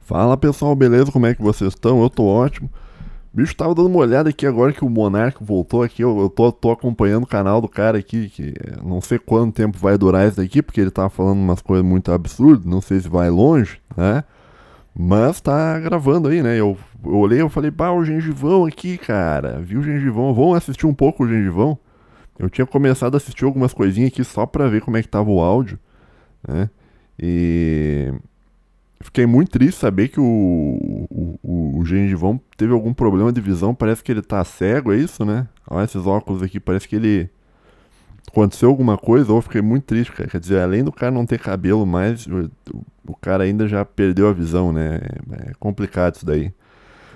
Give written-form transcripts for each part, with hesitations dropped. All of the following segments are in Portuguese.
Fala pessoal, beleza? Como é que vocês estão? Eu tô ótimo. Bicho, tava dando uma olhada aqui agora que o Monark voltou aqui. Eu tô acompanhando o canal do cara aqui, que não sei quanto tempo vai durar isso daqui, porque ele tá falando umas coisas muito absurdas, não sei se vai longe, né? Mas tá gravando aí, né? Eu olhei e falei, bah, o Gengivão aqui, cara. Vi o Gengivão, vamos assistir um pouco o Gengivão? Eu tinha começado a assistir algumas coisinhas aqui só pra ver como é que tava o áudio, né? E fiquei muito triste saber que o Gengivão teve algum problema de visão. Parece que ele tá cego, é isso, né? Olha esses óculos aqui, parece que ele. Aconteceu alguma coisa, ou eu fiquei muito triste, cara. Quer dizer, além do cara não ter cabelo mais, o cara ainda já perdeu a visão, né? É complicado isso daí.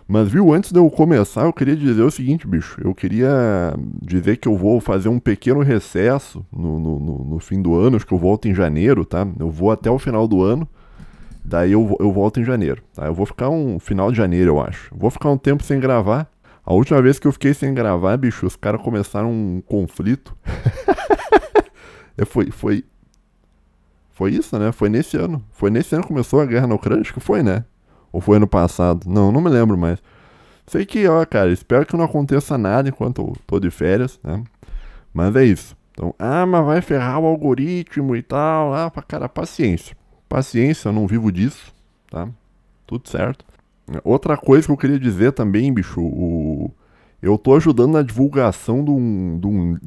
Mas viu, antes de eu começar, eu queria dizer o seguinte, bicho. Eu queria dizer que eu vou fazer um pequeno recesso no fim do ano. Acho que eu volto em janeiro, tá? Eu vou até o final do ano. Daí eu volto em janeiro, tá? Eu vou ficar um final de janeiro, eu acho. Vou ficar um tempo sem gravar. A última vez que eu fiquei sem gravar, bicho, os caras começaram um conflito. Foi isso, né? Foi nesse ano. Foi nesse ano que começou a guerra na Ucrânia, acho que foi, né? Ou foi ano passado? Não me lembro mais. Sei que, ó, cara, espero que não aconteça nada enquanto eu tô de férias, né? Mas é isso. Então, mas vai ferrar o algoritmo e tal. Cara, paciência. Paciência, eu não vivo disso, tá? Tudo certo. Outra coisa que eu queria dizer também, bicho, eu tô ajudando na divulgação de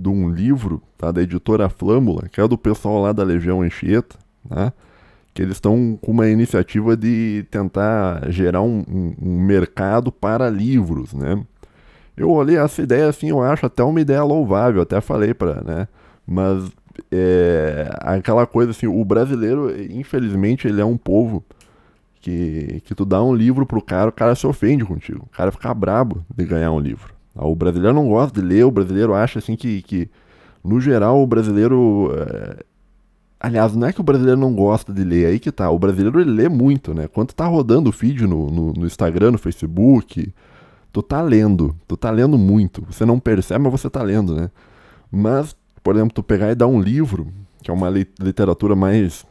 um livro, tá? Da editora Flâmula, que é do pessoal lá da Legião Anchieta, né? Que eles estão com uma iniciativa de tentar gerar um mercado para livros, né? Eu olhei essa ideia assim, eu acho até uma ideia louvável, até falei pra, né? Mas aquela coisa assim, o brasileiro, infelizmente, ele é um povo que tu dá um livro pro cara, o cara se ofende contigo. O cara fica brabo de ganhar um livro. O brasileiro não gosta de ler, o brasileiro acha assim que no geral, o brasileiro. Aliás, não é que o brasileiro não gosta de ler, aí que tá. O brasileiro ele lê muito, né? Quando tu tá rodando o feed no Instagram, no Facebook, tu tá lendo muito. Você não percebe, mas você tá lendo, né? Mas, por exemplo, tu pegar e dar um livro, que é uma literatura mais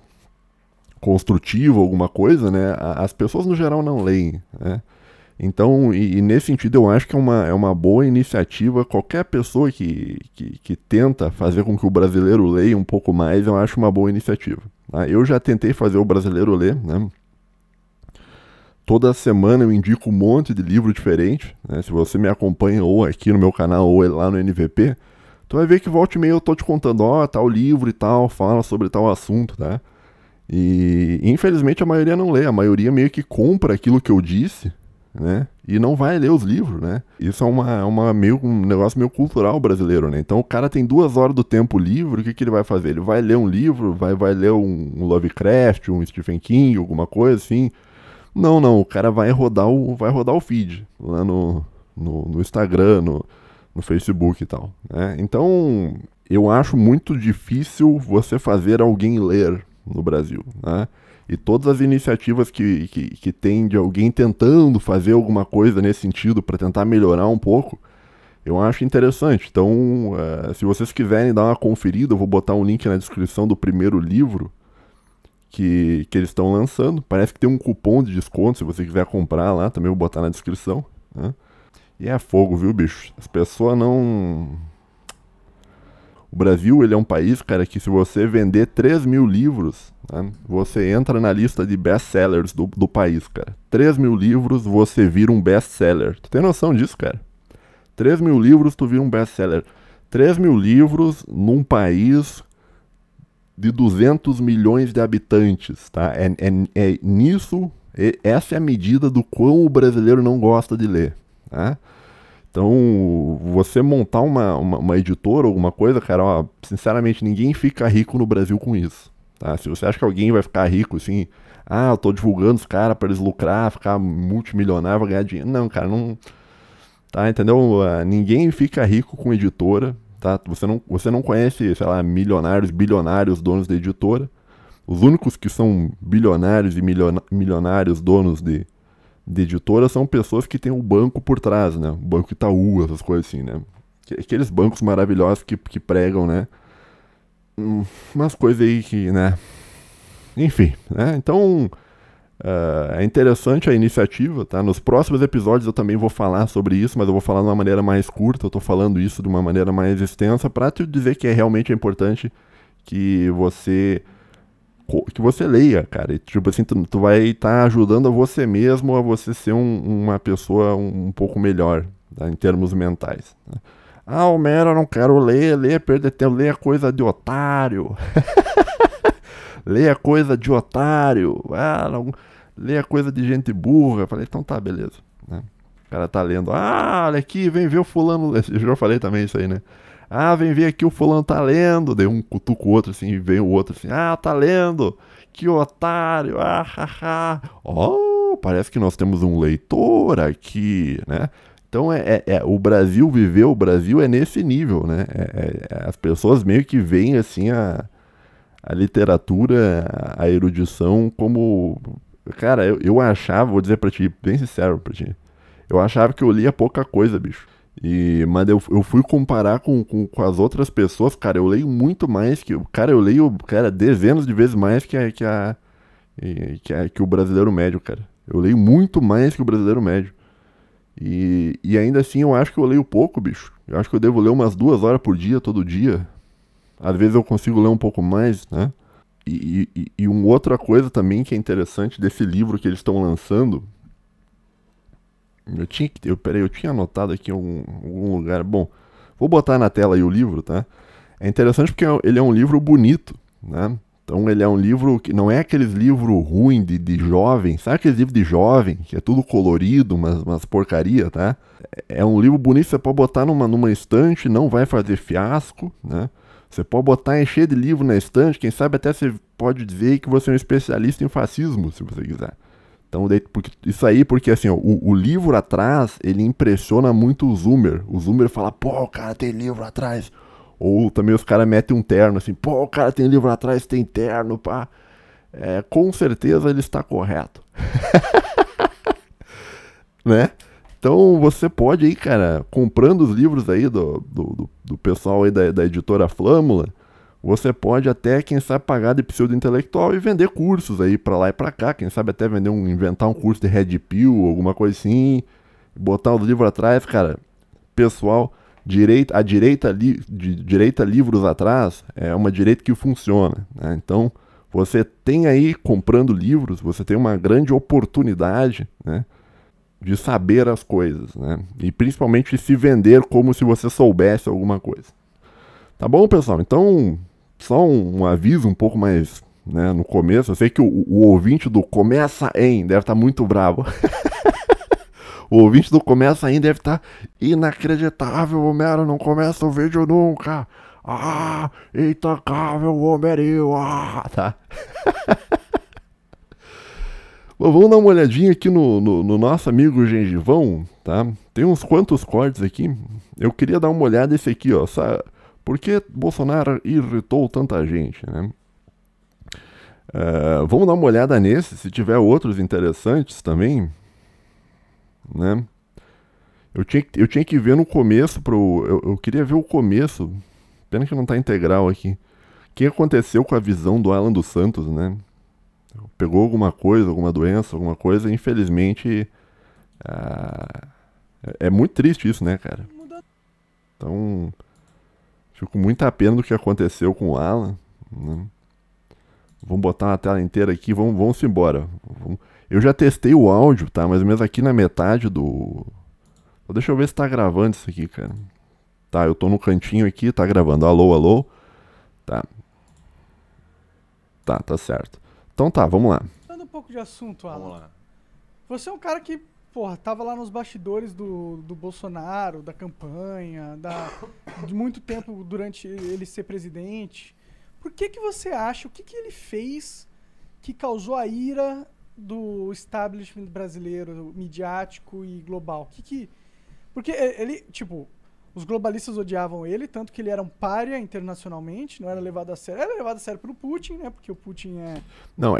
construtiva, alguma coisa, né? As pessoas no geral não leem, né? Então, e nesse sentido, eu acho que é uma boa iniciativa. Qualquer pessoa que tenta fazer com que o brasileiro leia um pouco mais, eu acho uma boa iniciativa. Tá? Eu já tentei fazer o brasileiro ler, né? Toda semana eu indico um monte de livro diferente, né? Se você me acompanha ou aqui no meu canal ou lá no NVP, tu vai ver que volta e meia eu tô te contando, tal livro e tal, fala sobre tal assunto, tá? E infelizmente a maioria não lê, a maioria meio que compra aquilo que eu disse, né? E não vai ler os livros, né? Isso é um negócio meio cultural brasileiro, né? Então o cara tem 2 horas do tempo livre, o que ele vai fazer? Ele vai ler um livro, vai ler um Lovecraft, um Stephen King, alguma coisa assim. Não, o cara vai rodar o feed lá no Instagram, no Facebook e tal, né? Então eu acho muito difícil você fazer alguém ler no Brasil, né? E todas as iniciativas que tem de alguém tentando fazer alguma coisa nesse sentido para tentar melhorar um pouco, eu acho interessante. Então, se vocês quiserem dar uma conferida, eu vou botar um link na descrição do primeiro livro que eles estão lançando. Parece que tem um cupom de desconto, se você quiser comprar lá, também vou botar na descrição, né? E é fogo, viu, bicho? As pessoas não... O Brasil, ele é um país, cara, que se você vender 3.000 livros, né, você entra na lista de best-sellers do país, cara. 3.000 livros, você vira um best-seller. Tu tem noção disso, cara? 3.000 livros, tu vira um best-seller. 3.000 livros num país de 200 milhões de habitantes, tá? Essa é a medida do quão o brasileiro não gosta de ler, tá? Então, você montar uma editora, alguma coisa, cara, ó, sinceramente, ninguém fica rico no Brasil com isso, tá? Se você acha que alguém vai ficar rico, assim, eu tô divulgando os caras pra eles lucrar, ficar multimilionário, vai ganhar dinheiro. Não, cara, não... Tá, entendeu? Ninguém fica rico com editora, tá? Você não conhece, sei lá, milionários, bilionários, donos de editora. Os únicos que são bilionários e milionários donos de editora são pessoas que têm um banco por trás, né? O Banco Itaú, essas coisas assim, né? Aqueles bancos maravilhosos que pregam, né? Umas coisas aí que, né? Enfim, né? Então, É interessante a iniciativa, tá? Nos próximos episódios eu também vou falar sobre isso, mas eu vou falar de uma maneira mais curta. Eu tô falando isso de uma maneira mais extensa para te dizer que realmente é importante que você leia, cara. E, tipo assim, tu vai estar ajudando a você mesmo a você ser uma pessoa um pouco melhor, tá? Em termos mentais, né? Ah, Homero, eu não quero ler, perder tempo, ler é coisa de otário. Ler é coisa de otário. Ah, não, ler é coisa de gente burra. Eu falei, então tá, beleza, né? O cara tá lendo. Ah, olha aqui, vem ver o fulano. Eu já falei também isso aí, né? Ah, vem ver aqui, o fulano tá lendo. Daí um cutuca o outro assim, e vem o outro assim. Ah, tá lendo. Que otário. Ah, haha. Oh, parece que nós temos um leitor aqui, né? Então o Brasil viveu, o Brasil é nesse nível, né? As pessoas meio que veem assim a literatura, a erudição como... Cara, eu achava, vou dizer pra ti, bem sincero pra ti, eu achava que eu lia pouca coisa, bicho. Mas eu fui comparar com as outras pessoas, cara, eu leio muito mais que... Cara, eu leio, cara, dezenas de vezes mais que o brasileiro médio, cara. Eu leio muito mais que o brasileiro médio. E ainda assim eu acho que eu leio pouco, bicho. Eu acho que eu devo ler umas 2 horas por dia, todo dia. Às vezes eu consigo ler um pouco mais, né? E uma outra coisa também que é interessante desse livro que eles estão lançando. Peraí, eu tinha anotado aqui em algum lugar. Bom, vou botar na tela aí o livro, tá? É interessante porque ele é um livro bonito, né? Então ele é um livro que não é aqueles livros ruins de jovem. Sabe aqueles livros de jovem, que é tudo colorido, umas porcaria, tá? É um livro bonito, você pode botar numa estante, não vai fazer fiasco, né? Você pode botar encher de livro na estante, quem sabe até você pode dizer que você é um especialista em fascismo, se você quiser. Então, isso aí, porque assim, ó, o livro atrás, ele impressiona muito o zoomer. O zoomer fala, pô, o cara tem livro atrás. Ou também os caras metem um terno, assim, pô, o cara tem livro atrás, tem terno, pá. Com certeza ele está correto. Né? Então você pode aí, cara, comprando os livros aí do pessoal aí da editora Flâmula, você pode até, quem sabe, pagar de pseudo-intelectual e vender cursos aí pra lá e pra cá. Quem sabe até inventar um curso de Red Pill, alguma coisa assim, botar os livros atrás, cara. Pessoal, a direita livros atrás é uma direita que funciona, né? Então, você tem aí, comprando livros, você tem uma grande oportunidade, né, de saber as coisas, né? E principalmente se vender como se você soubesse alguma coisa. Tá bom, pessoal? Então, só um aviso um pouco mais, né, no começo. Eu sei que o ouvinte do Começa Em deve estar muito bravo. O ouvinte do Começa Em deve estar inacreditável. Homero não começa o vídeo nunca. Ah, intocável Homero. Ah, tá. Bom, vamos dar uma olhadinha aqui no nosso amigo Gengivão, tá? Tem uns quantos cortes aqui. Eu queria dar uma olhada nesse aqui, ó. Por que Bolsonaro irritou tanta gente, né? Vamos dar uma olhada nesse, se tiver outros interessantes também, né? Eu tinha que ver no começo, eu queria ver o começo, pena que não tá integral aqui. O que aconteceu com a visão do Alan dos Santos, né? Pegou alguma coisa, alguma doença, alguma coisa, e infelizmente é muito triste isso, né, cara? Então, fico com muita pena do que aconteceu com o Alan, né? Vamos botar uma tela inteira aqui, vamos embora. Eu já testei o áudio, tá? Mais ou menos aqui na metade do... Deixa eu ver se tá gravando isso aqui, cara. Tá, eu tô no cantinho aqui, tá gravando. Alô, alô. Tá. Tá certo. Então tá, vamos lá. Mudando um pouco de assunto, Alan. Vamos lá. Você é um cara que, porra, tava lá nos bastidores do Bolsonaro, da campanha, de muito tempo durante ele ser presidente. Por que você acha, o que ele fez que causou a ira do establishment brasileiro, midiático e global? Porque ele, tipo, os globalistas odiavam ele, tanto que ele era um pária internacionalmente, não era levado a sério. Era levado a sério pelo Putin, né? Porque o Putin é... Não,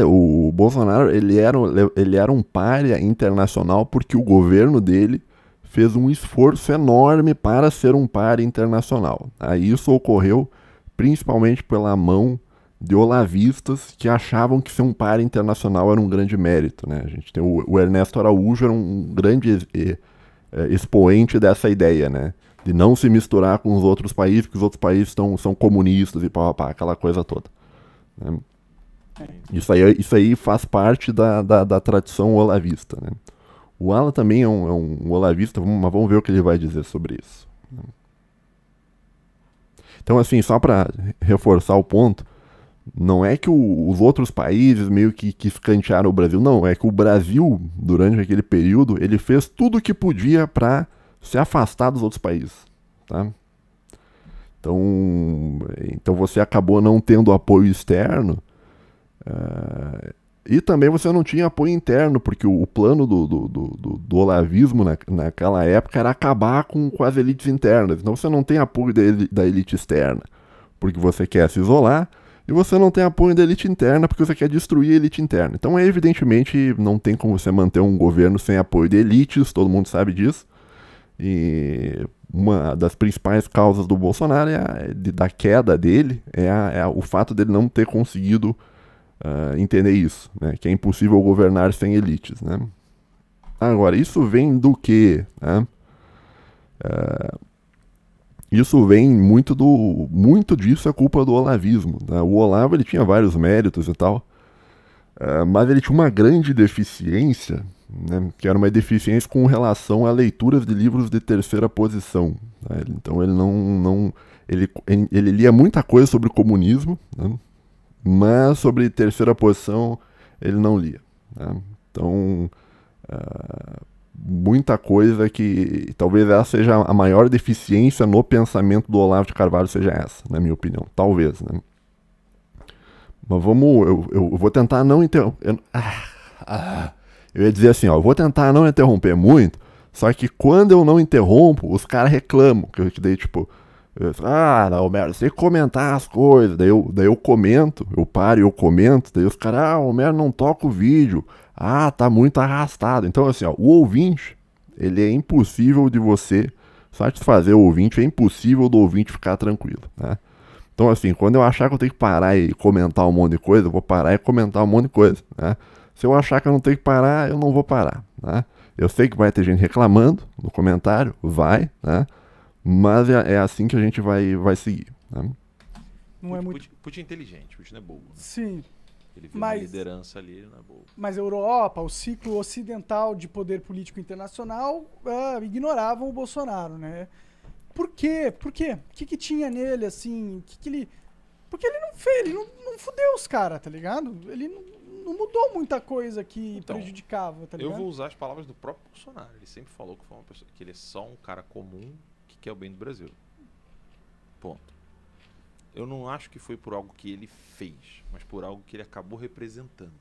o Bolsonaro, ele era um pária internacional porque o governo dele fez um esforço enorme para ser um pária internacional. Aí isso ocorreu principalmente pela mão de olavistas que achavam que ser um par internacional era um grande mérito, né? A gente tem o Ernesto Araújo era um grande expoente dessa ideia, né? De não se misturar com os outros países, porque os outros países são comunistas e pá, aquela coisa toda, né? Isso aí faz parte da tradição olavista, né? O Alan também é um olavista, mas vamos ver o que ele vai dizer sobre isso. Então, assim, só para reforçar o ponto, não é que os outros países meio que escantearam o Brasil, não. É que o Brasil, durante aquele período, ele fez tudo o que podia para se afastar dos outros países, tá? Então você acabou não tendo apoio externo, e também você não tinha apoio interno, porque o plano do olavismo naquela época era acabar com as elites internas. Então você não tem apoio da elite externa, porque você quer se isolar, e você não tem apoio da elite interna, porque você quer destruir a elite interna. Então, evidentemente, não tem como você manter um governo sem apoio de elites, todo mundo sabe disso. E uma das principais causas do Bolsonaro, da queda dele, é o fato dele não ter conseguido entender isso, né? Que é impossível governar sem elites, né? Agora, isso vem do quê, né? Isso vem muito disso é culpa do olavismo, né? O Olavo, ele tinha vários méritos e tal, mas ele tinha uma grande deficiência, né? Que era uma deficiência com relação a leituras de livros de terceira posição, né? Então ele lia muita coisa sobre comunismo, né? Mas sobre terceira posição ele não lia, né? Então, muita coisa que talvez essa seja a maior deficiência no pensamento do Olavo de Carvalho, seja essa, na minha opinião, talvez, né? Mas eu vou tentar não interromper. Eu ia dizer assim, ó, eu vou tentar não interromper muito, só que quando eu não interrompo, os caras reclamam, que daí tipo, não, Homero, você tem que comentar as coisas, daí eu comento, eu paro e eu comento, daí os caras, Homero, não toca o vídeo, tá muito arrastado. Então assim, ó, o ouvinte, ele é impossível de você satisfazer o ouvinte, é impossível do ouvinte ficar tranquilo, né? Então assim, quando eu achar que eu tenho que parar e comentar um monte de coisa, eu vou parar e comentar um monte de coisa, né? Se eu achar que eu não tenho que parar, eu não vou parar, né? Eu sei que vai ter gente reclamando no comentário, vai, né? Mas é assim que a gente vai seguir, né? Não é muito... Putin é inteligente, Putin não é bobo, né? Sim. Ele viu uma liderança ali, não é bobo. Mas a Europa, o ciclo ocidental de poder político internacional ignoravam o Bolsonaro, né? Por quê? Por quê? O que tinha nele, assim? Porque ele não fez, ele não fudeu os caras, tá ligado? Ele não mudou muita coisa que prejudicava, tá ligado? Eu vou usar as palavras do próprio Bolsonaro. Ele sempre falou que foi uma pessoa, que ele é só um cara comum que quer o bem do Brasil. Ponto. Eu não acho que foi por algo que ele fez, mas por algo que ele acabou representando.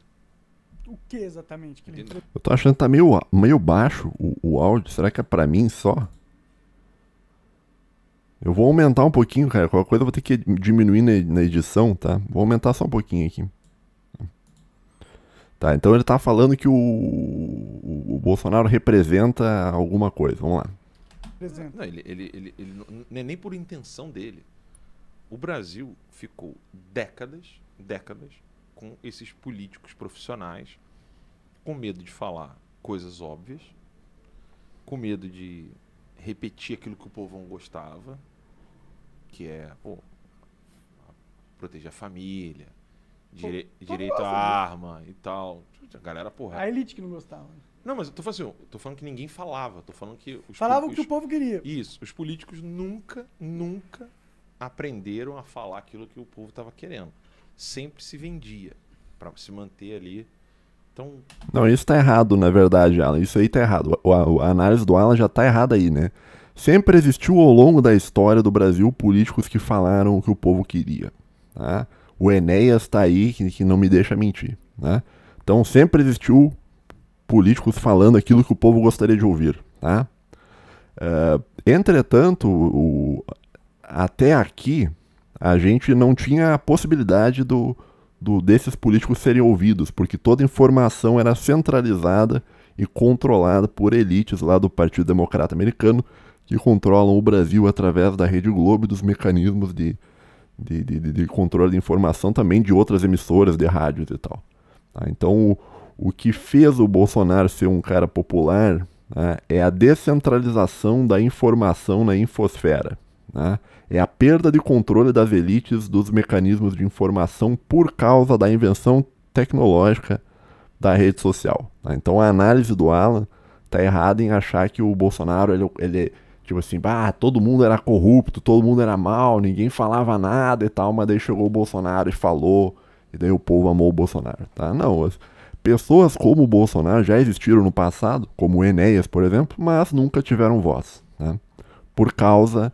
O que exatamente que ele representou? Eu tô achando que tá meio baixo o áudio. Será que é pra mim só? Eu vou aumentar um pouquinho, cara. Qualquer coisa eu vou ter que diminuir na edição, tá? Vou aumentar só um pouquinho aqui. Tá, então ele tá falando que o Bolsonaro representa alguma coisa. Vamos lá. Não, ele não é nem por intenção dele. O Brasil ficou décadas com esses políticos profissionais com medo de falar coisas óbvias, com medo de repetir aquilo que o povo não gostava, que é proteger a família, direito à arma e tal. A galera, porra. A elite que não gostava. Não, mas eu tô falando assim, tô falando que ninguém falava, tô falando que falavam o que o povo queria. Isso, os políticos nunca aprenderam a falar aquilo que o povo estava querendo. Sempre se vendia para se manter ali. Então... Não, isso tá errado, na verdade, Alan. Isso aí tá errado. A análise do Alan já tá errada aí, né? Sempre existiu ao longo da história do Brasil políticos que falaram o que o povo queria, tá? O Enéas tá aí, que não me deixa mentir, né? Então sempre existiu políticos falando aquilo que o povo gostaria de ouvir, tá? Entretanto, até aqui, a gente não tinha a possibilidade desses políticos serem ouvidos, porque toda informação era centralizada e controlada por elites lá do Partido Democrata Americano, que controlam o Brasil através da Rede Globo e dos mecanismos de de controle de informação também de outras emissoras de rádios e tal. Tá? Então, o que fez o Bolsonaro ser um cara popular, né, é a descentralização da informação na infosfera. Né? É a perda de controle das elites dos mecanismos de informação por causa da invenção tecnológica da rede social. Tá? Então, a análise do Alan tá errada em achar que o Bolsonaro, ele tipo assim, todo mundo era corrupto, todo mundo era mal, ninguém falava nada e tal, mas daí chegou o Bolsonaro e falou, e daí o povo amou o Bolsonaro, tá? Não, as pessoas como o Bolsonaro já existiram no passado, como o Enéas, por exemplo, mas nunca tiveram voz, né? Por causa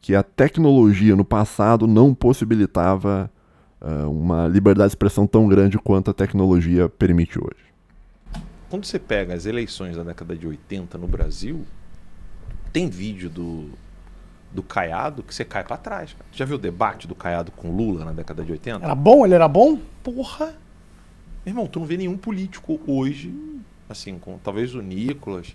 que a tecnologia no passado não possibilitava uma liberdade de expressão tão grande quanto a tecnologia permite hoje. Quando você pega as eleições da década de 80 no Brasil, tem vídeo do Caiado que você cai pra trás. Cara. Já viu o debate do Caiado com Lula na década de 80? Era bom? Ele era bom? Porra! Meu irmão, tu não vê nenhum político hoje, assim, com talvez o Nicolas,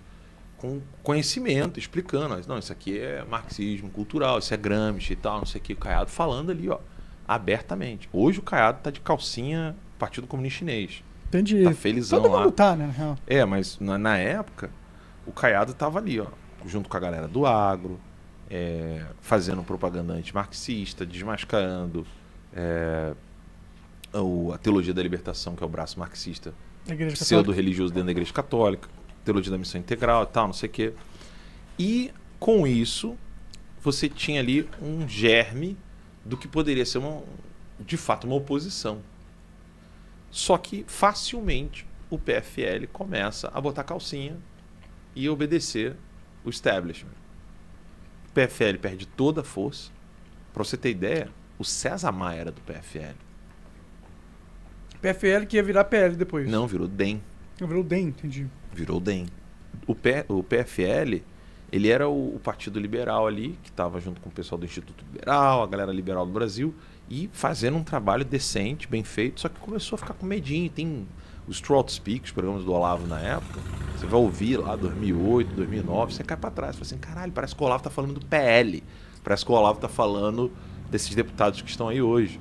com conhecimento, explicando. Não, isso aqui é marxismo cultural, isso é Gramsci e tal, não sei o que. O Caiado falando ali, ó, abertamente. Hoje o Caiado tá de calcinha Partido Comunista Chinês. Entendi. Tá felizão Todo lá. mundo tá, né, na real. É, mas na época, o Caiado tava ali, ó, junto com a galera do agro, fazendo propaganda antimarxista, desmascarando a teologia da libertação, que é o braço marxista, pseudo-religioso dentro da Igreja Católica, teologia da missão integral e tal, não sei o quê. E, com isso, você tinha ali um germe do que poderia ser, de fato, uma oposição. Só que, facilmente, o PFL começa a botar calcinha e obedecer o establishment. O PFL perde toda a força. Pra você ter ideia, o César Maia era do PFL. PFL que ia virar PL depois. Não, virou DEM. Virou DEM, entendi. Virou DEM. O PFL, ele era o partido liberal ali, que estava junto com o pessoal do Instituto Liberal, a galera liberal do Brasil, e fazendo um trabalho decente, bem feito, só que começou a ficar com medinho. Tem os Trout Speak, os programas do Olavo na época, você vai ouvir lá 2008, 2009, você cai pra trás, você fala assim, caralho, parece que o Olavo tá falando do PL, parece que o Olavo tá falando desses deputados que estão aí hoje.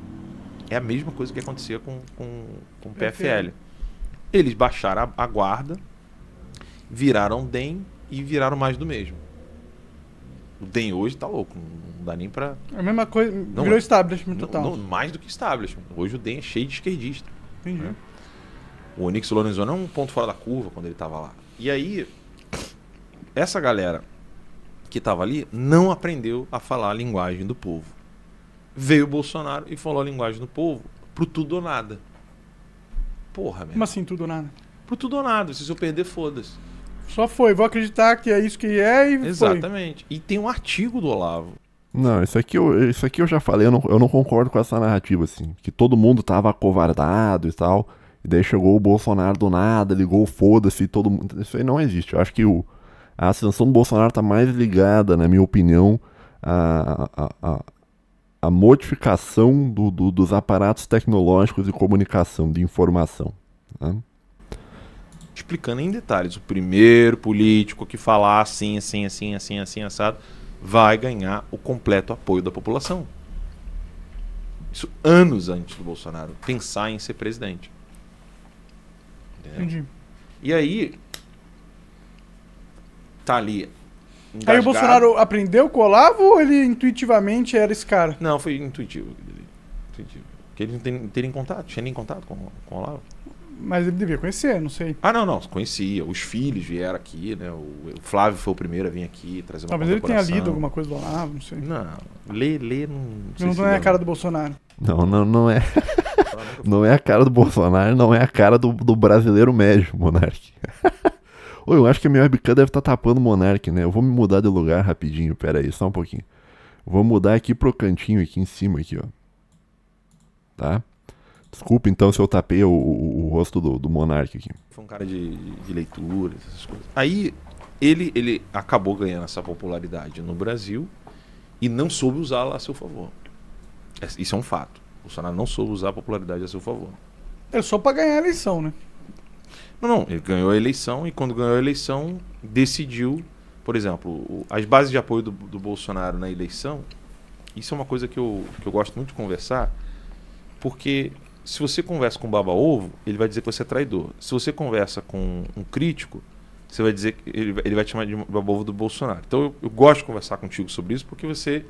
É a mesma coisa que acontecia com o PFL. Eles baixaram a guarda, viraram DEM e viraram mais do mesmo. O DEM hoje tá louco, não dá nem pra... A mesma coisa, Não, virou establishment total. Não, mais do que establishment. Hoje o DEM é cheio de esquerdista. Entendi. Né? O Onyx Lorenzoni é um ponto fora da curva quando ele tava lá. E aí, essa galera que tava ali não aprendeu a falar a linguagem do povo. Veio o Bolsonaro e falou a linguagem do povo pro tudo ou nada. Porra, velho. Como assim, tudo ou nada? Pro tudo ou nada. Se eu perder, foda-se. Só foi, vou acreditar que é isso que é e Exatamente. E tem um artigo do Olavo. Não, isso aqui eu já falei, eu não concordo com essa narrativa, assim, que todo mundo tava acovardado e tal, e daí chegou o Bolsonaro do nada, ligou o foda-se e todo mundo... Isso aí não existe. Eu acho que a ascensão do Bolsonaro tá mais ligada, na minha opinião, a modificação dos aparatos tecnológicos de comunicação, de informação. Né? Explicando em detalhes. O primeiro político que falar assim, assim, assim, assim, assim, assado, vai ganhar o completo apoio da população. Isso anos antes do Bolsonaro pensar em ser presidente. Entendeu? Entendi. E aí, tá ali engasgado. Aí o Bolsonaro aprendeu com o Olavo ou ele intuitivamente era esse cara? Não, foi intuitivo. Porque ele não teria contato, tinha nem contato com o Olavo. Mas ele devia conhecer, não sei. Ah, não, conhecia. Os filhos vieram aqui, né? O Flávio foi o primeiro a vir aqui trazer uma Talvez ele tenha condecoração. lido alguma coisa do Olavo, não sei. Não, ler não... Não é a cara do Bolsonaro. Não é. Não é a cara do Bolsonaro, não é a cara do brasileiro médio, Monark. Ô, eu acho que a minha webcam deve estar tapando o Monark, né? Eu vou me mudar de lugar rapidinho, pera aí, só um pouquinho. Vou mudar aqui pro cantinho, aqui em cima, aqui, ó. Tá? Desculpa então se eu tapei o rosto do Monark aqui. Foi um cara de leitura, essas coisas. Aí ele acabou ganhando essa popularidade no Brasil e não soube usá-la a seu favor. Isso é um fato. O Bolsonaro não soube usar a popularidade a seu favor. É só pra ganhar a eleição, né? Não, ele ganhou a eleição e quando ganhou a eleição decidiu, por exemplo, as bases de apoio do Bolsonaro na eleição isso é uma coisa que eu gosto muito de conversar, porque se você conversa com um baba-ovo, ele vai dizer que você é traidor. Se você conversa com um crítico, você vai dizer que ele vai te chamar de baba-ovo do Bolsonaro. Então eu gosto de conversar contigo sobre isso, porque você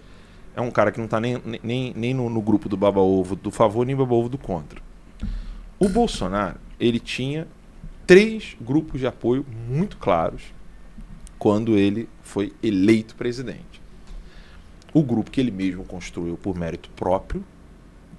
é um cara que não está nem no grupo do baba-ovo do favor, nem baba-ovo do contra. O Bolsonaro, ele tinha 3 grupos de apoio muito claros quando ele foi eleito presidente. O grupo que ele mesmo construiu por mérito próprio,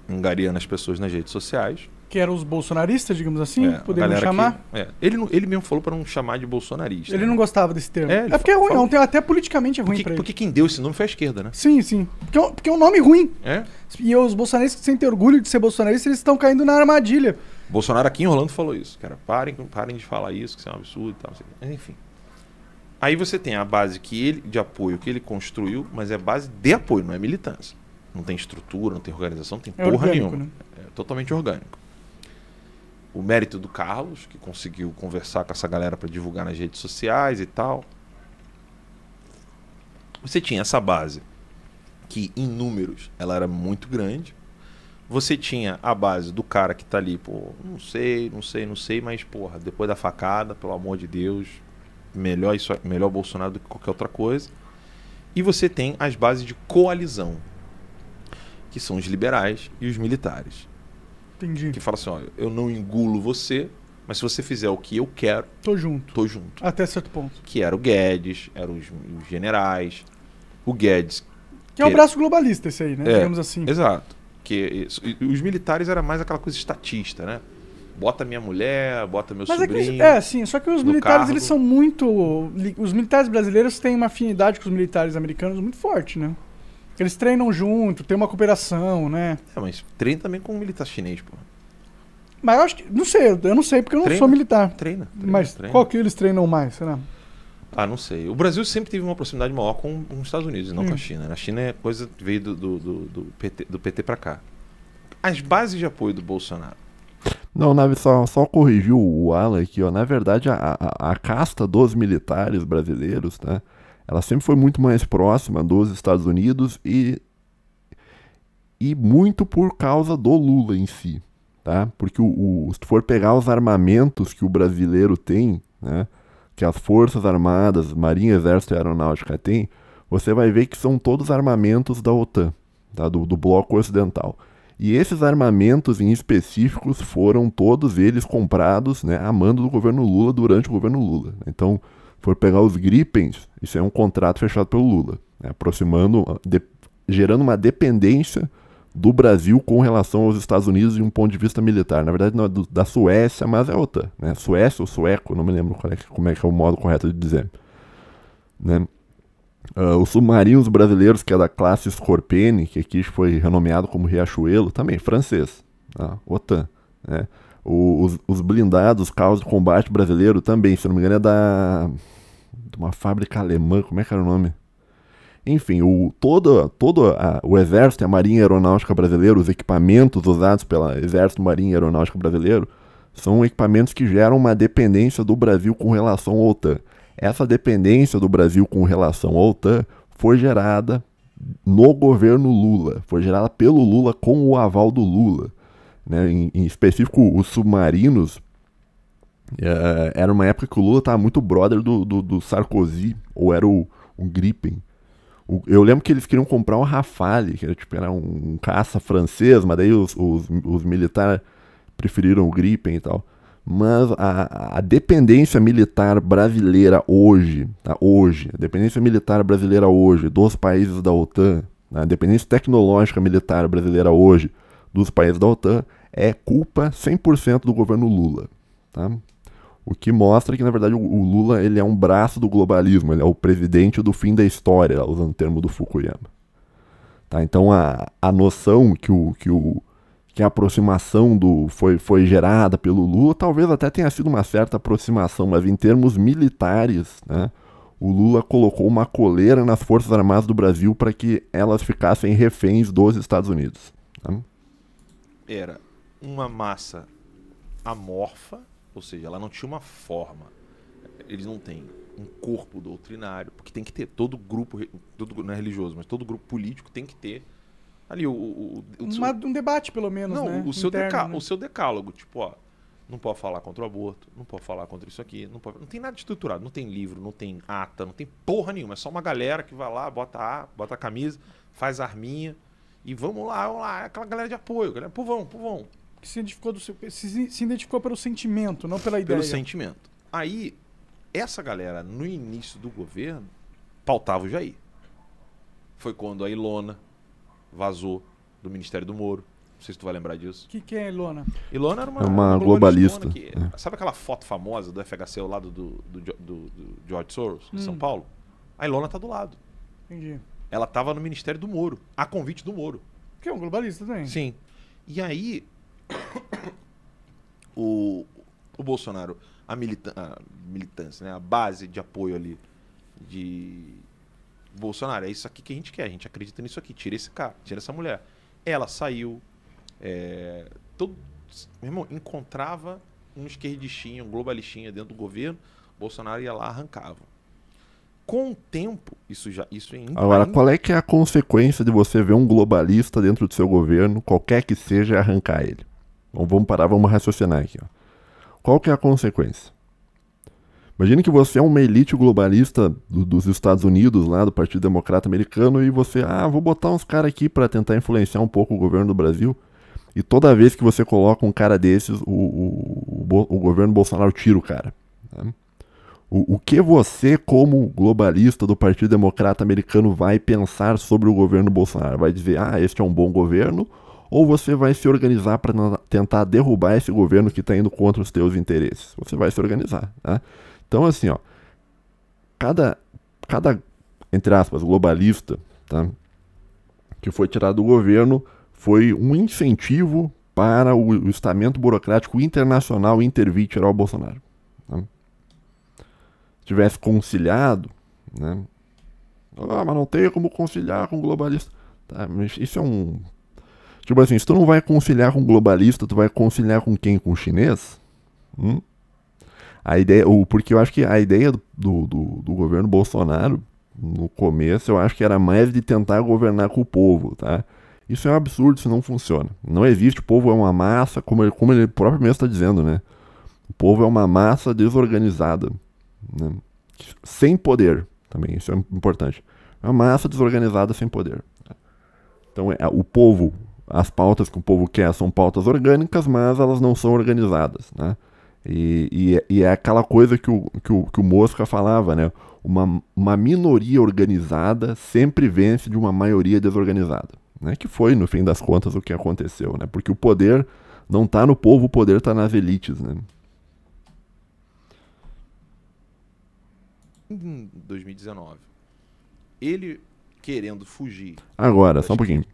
angariando as pessoas nas redes sociais. Que eram os bolsonaristas, digamos assim, poderiam chamar? Ele mesmo falou para não chamar de bolsonarista. Ele não gostava desse termo. Ele porque é ruim, até politicamente é ruim pra ele. Porque quem deu esse nome foi a esquerda, né? Sim, sim. Porque é um nome ruim. É? E os bolsonaristas que sentem orgulho de ser bolsonaristas, eles estão caindo na armadilha. Bolsonaro aqui em Orlando falou isso, cara. Parem de falar isso, que isso é um absurdo e tal. Enfim. Aí você tem a base de apoio que ele construiu, mas é base de apoio, não é militância. Não tem estrutura, não tem organização, não tem porra orgânico, nenhuma. Né? É totalmente orgânico. O mérito do Carlos, que conseguiu conversar com essa galera para divulgar nas redes sociais e tal. Você tinha essa base que, em números, ela era muito grande. Você tinha a base do cara que tá ali, pô, não sei, mas, porra, depois da facada, pelo amor de Deus, melhor Bolsonaro do que qualquer outra coisa. E você tem as bases de coalizão, que são os liberais e os militares. Entendi. Que fala assim, ó, eu não engulo você, mas se você fizer o que eu quero, tô junto. Até certo ponto. Que era o Guedes, eram os generais. O Guedes... Que é o braço globalista esse aí, né? Digamos assim. Exato. Os militares era mais aquela coisa estatista, né? Bota minha mulher, bota meu sobrinho. Sim, só que os militares, eles são muito... Os militares brasileiros têm uma afinidade com os militares americanos muito forte, né? Eles treinam junto, tem uma cooperação, né? Mas treina também com um militar chinês, pô. Mas eu acho que... eu não sei, porque eu não sou militar. Treina. Mas qual que eles treinam mais, será? Ah, não sei. O Brasil sempre teve uma proximidade maior com os Estados Unidos, não com a China. A China é coisa que veio do PT pra cá. As bases de apoio do Bolsonaro. Não, Nave, só corrigiu o Alan aqui, ó. Na verdade, a casta dos militares brasileiros, né? Ela sempre foi muito mais próxima dos Estados Unidos e muito por causa do Lula em si, tá? Porque se tu for pegar os armamentos que o brasileiro tem, né? Que as Forças Armadas, Marinha, Exército e Aeronáutica tem, você vai ver que são todos armamentos da OTAN, tá? do bloco ocidental. E esses armamentos em específicos foram todos eles comprados, né, a mando do governo Lula durante o governo Lula. Então, for pegar os Gripens, isso é um contrato fechado pelo Lula, né, gerando uma dependência do Brasil com relação aos Estados Unidos de um ponto de vista militar. Na verdade, não é da Suécia, mas é outra. Né? Suécia ou sueco, não me lembro como é que é o modo correto de dizer. Né? Os submarinos brasileiros, que é da classe Scorpene, que aqui foi renomeado como Riachuelo, também francês, tá? OTAN. Né? Os blindados, carros de combate brasileiro também, se não me engano, é de uma fábrica alemã, como é que era o nome? Enfim, todo o Exército e a Marinha Aeronáutica Brasileira, os equipamentos usados pela Exército, Marinha e Aeronáutica Brasileiro, são equipamentos que geram uma dependência do Brasil com relação à OTAN. Essa dependência do Brasil com relação à OTAN foi gerada no governo Lula, foi gerada pelo Lula com o aval do Lula. Né? Em específico, os submarinos, era uma época que o Lula estava muito brother do Sarkozy, ou era um Gripen. Eu lembro que eles queriam comprar um Rafale, que era um caça francês, mas daí os militares preferiram o Gripen e tal. Mas a dependência militar brasileira hoje, tá? A dependência militar brasileira hoje dos países da OTAN, a dependência tecnológica militar brasileira hoje dos países da OTAN é culpa 100% do governo Lula, tá? O que mostra que, na verdade, o Lula ele é um braço do globalismo, ele é o presidente do fim da história, usando o termo do Fukuyama. Tá? Então, a noção que a aproximação foi gerada pelo Lula, talvez até tenha sido uma certa aproximação, mas em termos militares, né, o Lula colocou uma coleira nas Forças Armadas do Brasil para que elas ficassem reféns dos Estados Unidos. Tá? Era uma massa amorfa, ou seja, ela não tinha uma forma. Eles não têm um corpo doutrinário, porque tem que ter todo grupo, não é religioso, mas todo grupo político tem que ter ali Um debate, pelo menos, não, né? o seu, Interno, né? o seu decálogo, tipo, ó, não pode falar contra o aborto, não pode falar contra isso aqui, não tem nada estruturado, não tem livro, não tem ata, não tem porra nenhuma, é só uma galera que vai lá, bota a camisa, faz a arminha e vamos lá, aquela galera de apoio, galera, povão. Que se identificou, se identificou pelo sentimento, não pela ideia. Pelo sentimento. Aí, essa galera, no início do governo, pautava o Jair. Foi quando a Ilona vazou do Ministério do Moro. Não sei se tu vai lembrar disso. O que é a Ilona? Ilona era uma globalista. Que, sabe aquela foto famosa do FHC ao lado do George Soros, em São Paulo? A Ilona tá do lado. Entendi. Ela tava no Ministério do Moro, a convite do Moro. Que é um globalista também. Sim. E aí, o Bolsonaro, a militância, né, a base de apoio ali de Bolsonaro, é isso aqui que a gente quer, a gente acredita nisso aqui, tira esse cara, tira essa mulher. Ela saiu, meu irmão, encontrava um esquerdistinha, um globalistinha dentro do governo, Bolsonaro ia lá, arrancava. Com o tempo, isso Agora, qual é que é a consequência de você ver um globalista dentro do seu governo, qualquer que seja, arrancar ele? Vamos parar, vamos raciocinar aqui. Ó. Qual que é a consequência? Imagine que você é uma elite globalista dos Estados Unidos, lá do Partido Democrata Americano, e você, vou botar uns caras aqui para tentar influenciar um pouco o governo do Brasil. E toda vez que você coloca um cara desses, o governo Bolsonaro tira o cara. Né? O que você, como globalista do Partido Democrata Americano, vai pensar sobre o governo Bolsonaro? Vai dizer, este é um bom governo? Ou você vai se organizar para tentar derrubar esse governo que está indo contra os teus interesses? Você vai se organizar, né? Então, assim, ó, cada, entre aspas, globalista, tá, que foi tirado do governo foi um incentivo para o estamento burocrático internacional intervir e tirar o Bolsonaro. Tá? Se tivesse conciliado, né? Mas não tem como conciliar com globalista. Tá, mas isso é um... Tipo assim, se tu não vai conciliar com globalista, tu vai conciliar com quem? Com o chinês? A ideia, porque eu acho que a ideia do governo Bolsonaro, no começo, eu acho que era mais de tentar governar com o povo, tá? Isso é um absurdo, isso não funciona. Não existe, o povo é uma massa, como ele próprio mesmo está dizendo, né? O povo é uma massa desorganizada, né? Sem poder, também, isso é importante. É uma massa desorganizada sem poder. Então, o povo, as pautas que o povo quer são pautas orgânicas, mas elas não são organizadas, né? E é aquela coisa que o Mosca falava, né? Uma minoria organizada sempre vence de uma maioria desorganizada, né? Que foi, no fim das contas, o que aconteceu, né? Porque o poder não está no povo, o poder está nas elites, né? Em 2019, ele querendo fugir... Agora, só um pouquinho.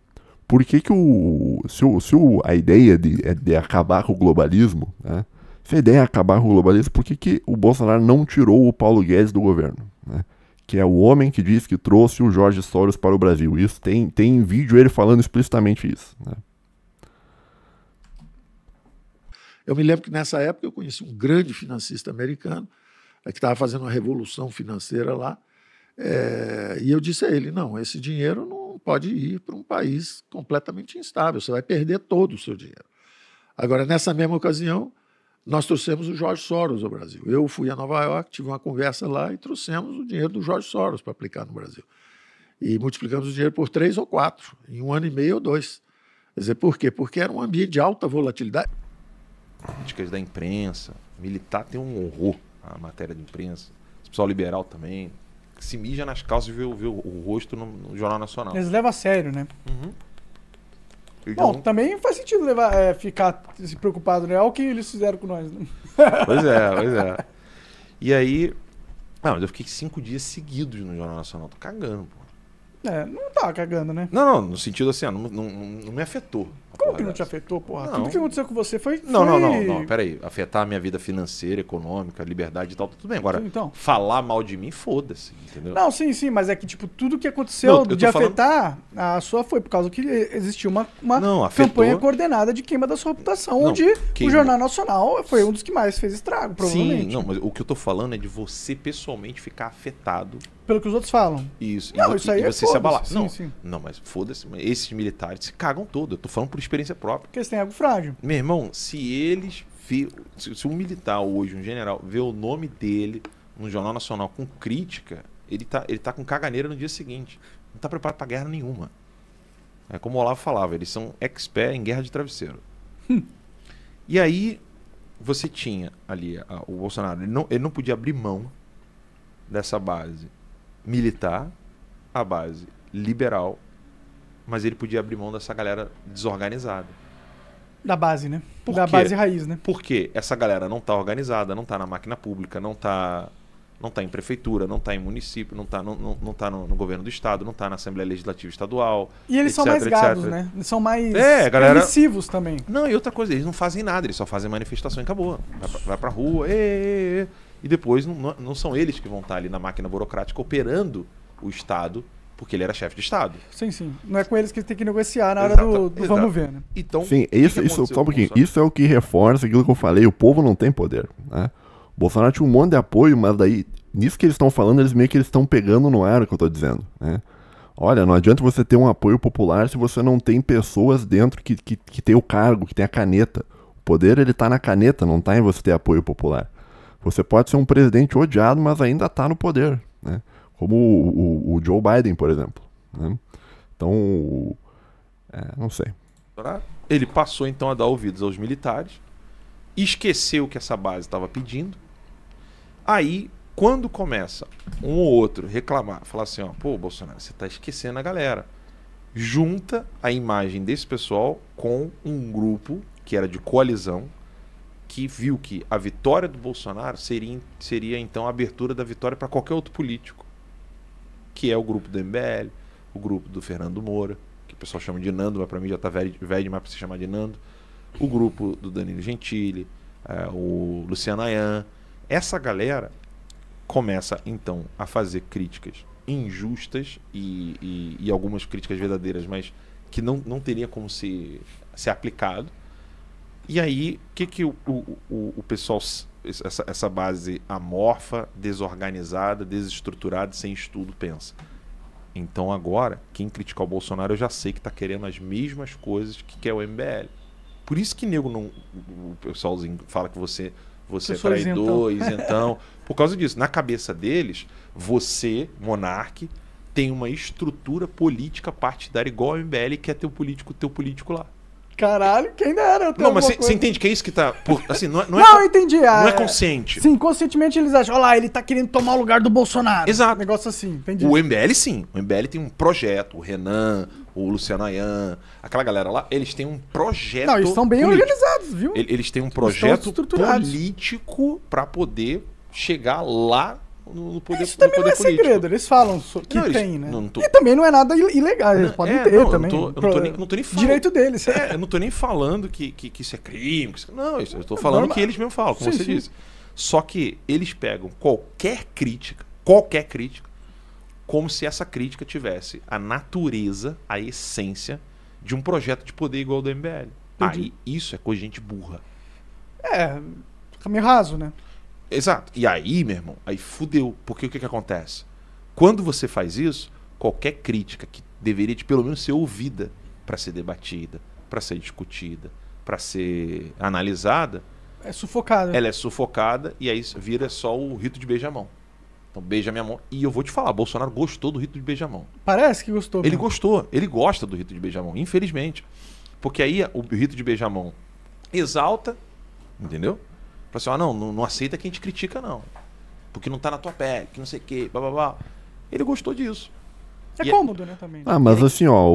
Por que se a ideia de acabar com o globalismo, né? Se a ideia é acabar com o globalismo, por que o Bolsonaro não tirou o Paulo Guedes do governo? Né? Que é o homem que diz que trouxe o Jorge Soros para o Brasil. Isso tem vídeo ele falando explicitamente isso. Né? Eu me lembro que nessa época eu conheci um grande financista americano que estava fazendo uma revolução financeira lá. E eu disse a ele, não, esse dinheiro não pode ir para um país completamente instável. Você vai perder todo o seu dinheiro. Agora, nessa mesma ocasião, nós trouxemos o Jorge Soros ao Brasil. Eu fui a Nova York, tive uma conversa lá e trouxemos o dinheiro do Jorge Soros para aplicar no Brasil. E multiplicamos o dinheiro por 3 ou 4, em 1 ano e meio ou 2. Quer dizer, por quê? Porque era um ambiente de alta volatilidade. Críticas da imprensa, militar tem um horror a matéria de imprensa, o pessoal liberal também, que se mija nas calças e vê o rosto no Jornal Nacional. Eles levam a sério, né? Uhum. Bom, também faz sentido ficar se preocupado, né? Olha o que eles fizeram com nós. Né? Pois é. E aí... mas eu fiquei 5 dias seguidos no Jornal Nacional. Tô cagando, pô. Não tava cagando, né? Não, no sentido assim, não me afetou. Como que não te afetou, porra? Não. Tudo que aconteceu com você foi... Não, peraí. Afetar a minha vida financeira, econômica, liberdade e tal, tudo bem. Agora, então, falar mal de mim, foda-se, entendeu? Não, sim, mas é que, tipo, tudo que aconteceu de afetar, a sua foi por causa que existiu uma campanha coordenada de queima da sua reputação, onde o Jornal Nacional foi um dos que mais fez estrago, provavelmente. Sim, mas o que eu tô falando é de você pessoalmente ficar afetado Pelo que os outros falam. Isso. Não, isso aí e é você se abalar. sim, Não, sim. não, mas foda-se. Esses militares se cagam todo. Eu tô falando por experiência própria. Porque eles têm algo frágil. Meu irmão, se um militar hoje, um general, vê o nome dele no Jornal Nacional com crítica, ele tá com caganeira no dia seguinte. Não tá preparado pra guerra nenhuma. É como o Olavo falava, eles são expert em guerra de travesseiro. E aí, você tinha ali o Bolsonaro, ele não podia abrir mão dessa base militar, a base liberal, mas ele podia abrir mão dessa galera desorganizada. Da base, né? Por Da quê? base raiz, né? Porque essa galera não tá organizada, não tá na máquina pública, não tá em prefeitura, não tá em município, não tá no governo do estado, não tá na Assembleia Legislativa Estadual. E eles são etc, mais gados, etc. né? Eles são mais galera- permissivos também. Não, e outra coisa, eles não fazem nada, eles só fazem manifestação e acabou. Vai pra rua, e depois não são eles que vão estar ali na máquina burocrática operando o Estado, porque ele era chefe de Estado. Sim, sim. Não é com eles que tem que negociar na hora do Exato. vamos ver, né? Então, Sim, o que isso aconteceu só um com o pouquinho. Bolsonaro? Isso é o que reforça aquilo que eu falei, o povo não tem poder, né? O Bolsonaro tinha um monte de apoio, mas daí, nisso que eles estão falando, eles meio que estão pegando no ar o que eu tô dizendo, né? Olha, não adianta você ter um apoio popular se você não tem pessoas dentro que tem o cargo, que tem a caneta. O poder, ele tá na caneta, não tá em você ter apoio popular. Você pode ser um presidente odiado, mas ainda tá no poder, né? Como o Joe Biden, por exemplo, né? Então, não sei. Ele passou então a dar ouvidos aos militares, esqueceu que essa base estava pedindo. Aí, quando começa um ou outro reclamar, falar assim, ó, pô, Bolsonaro, você tá esquecendo a galera. Junta a imagem desse pessoal com um grupo que era de coalizão, que viu que a vitória do Bolsonaro seria então a abertura da vitória para qualquer outro político, que é o grupo do MBL, o grupo do Fernando Moura, que o pessoal chama de Nando, mas para mim já tá velho demais para se chamar de Nando, o grupo do Danilo Gentili, o Luciano Ayan. Essa galera começa então a fazer críticas injustas e algumas críticas verdadeiras, mas que não teria como ser aplicado. E aí, o que o pessoal, essa base amorfa, desorganizada, desestruturada, sem estudo, pensa? Então agora, quem criticar o Bolsonaro, eu já sei que está querendo as mesmas coisas que quer o MBL. Por isso que nego não, o pessoalzinho fala que você é traidor, isentão. Por causa disso, na cabeça deles, você, monarque, tem uma estrutura política partidária igual ao MBL e quer ter o político lá. Caralho, quem dera. Não, mas você entende que é isso que tá. Assim, não eu entendi. Não é consciente. Sim, conscientemente eles acham, olha lá, ele tá querendo tomar o lugar do Bolsonaro. Exato. Um negócio assim, entendi. O MBL sim. O MBL tem um projeto. O Renan, o Luciano Ayan, aquela galera lá, eles têm um projeto. Não, eles estão bem político. organizados, viu? Eles têm um projeto político pra poder chegar lá no poder. Isso também no não é poder político. segredo, eles falam que Não, tem, né? não tô- E também não é nada ilegal, eles podem ter não, também. Eu não tô nem falando. Direito deles. Eu não tô nem falando que isso é crime. Não, eu tô falando Normal. que eles mesmo falam, como Sim, você sim. disse. Só que eles pegam qualquer crítica, como se essa crítica tivesse a natureza, a essência de um projeto de poder igual ao do MBL. Entendi. Aí isso é coisa de gente burra. Fica meio raso, né? Exato. E aí, meu irmão, aí fudeu. Porque o que acontece? Quando você faz isso, qualquer crítica que deveria de pelo menos ser ouvida para ser debatida, para ser discutida, para ser analisada, É sufocado. ela é sufocada e aí vira só o rito de beijamão. Então beija minha mão. E eu vou te falar, Bolsonaro gostou do rito de beijamão. Parece que gostou. Ele mesmo. gostou, ele gosta do rito de beijamão, infelizmente. Porque aí o rito de beijamão exalta, entendeu? Fala assim, não aceita que a gente critica, não. Porque não tá na tua pele, que não sei o quê, blá blá blá. Ele gostou disso. É E- cômodo, né, também. Ah, mas assim, ó,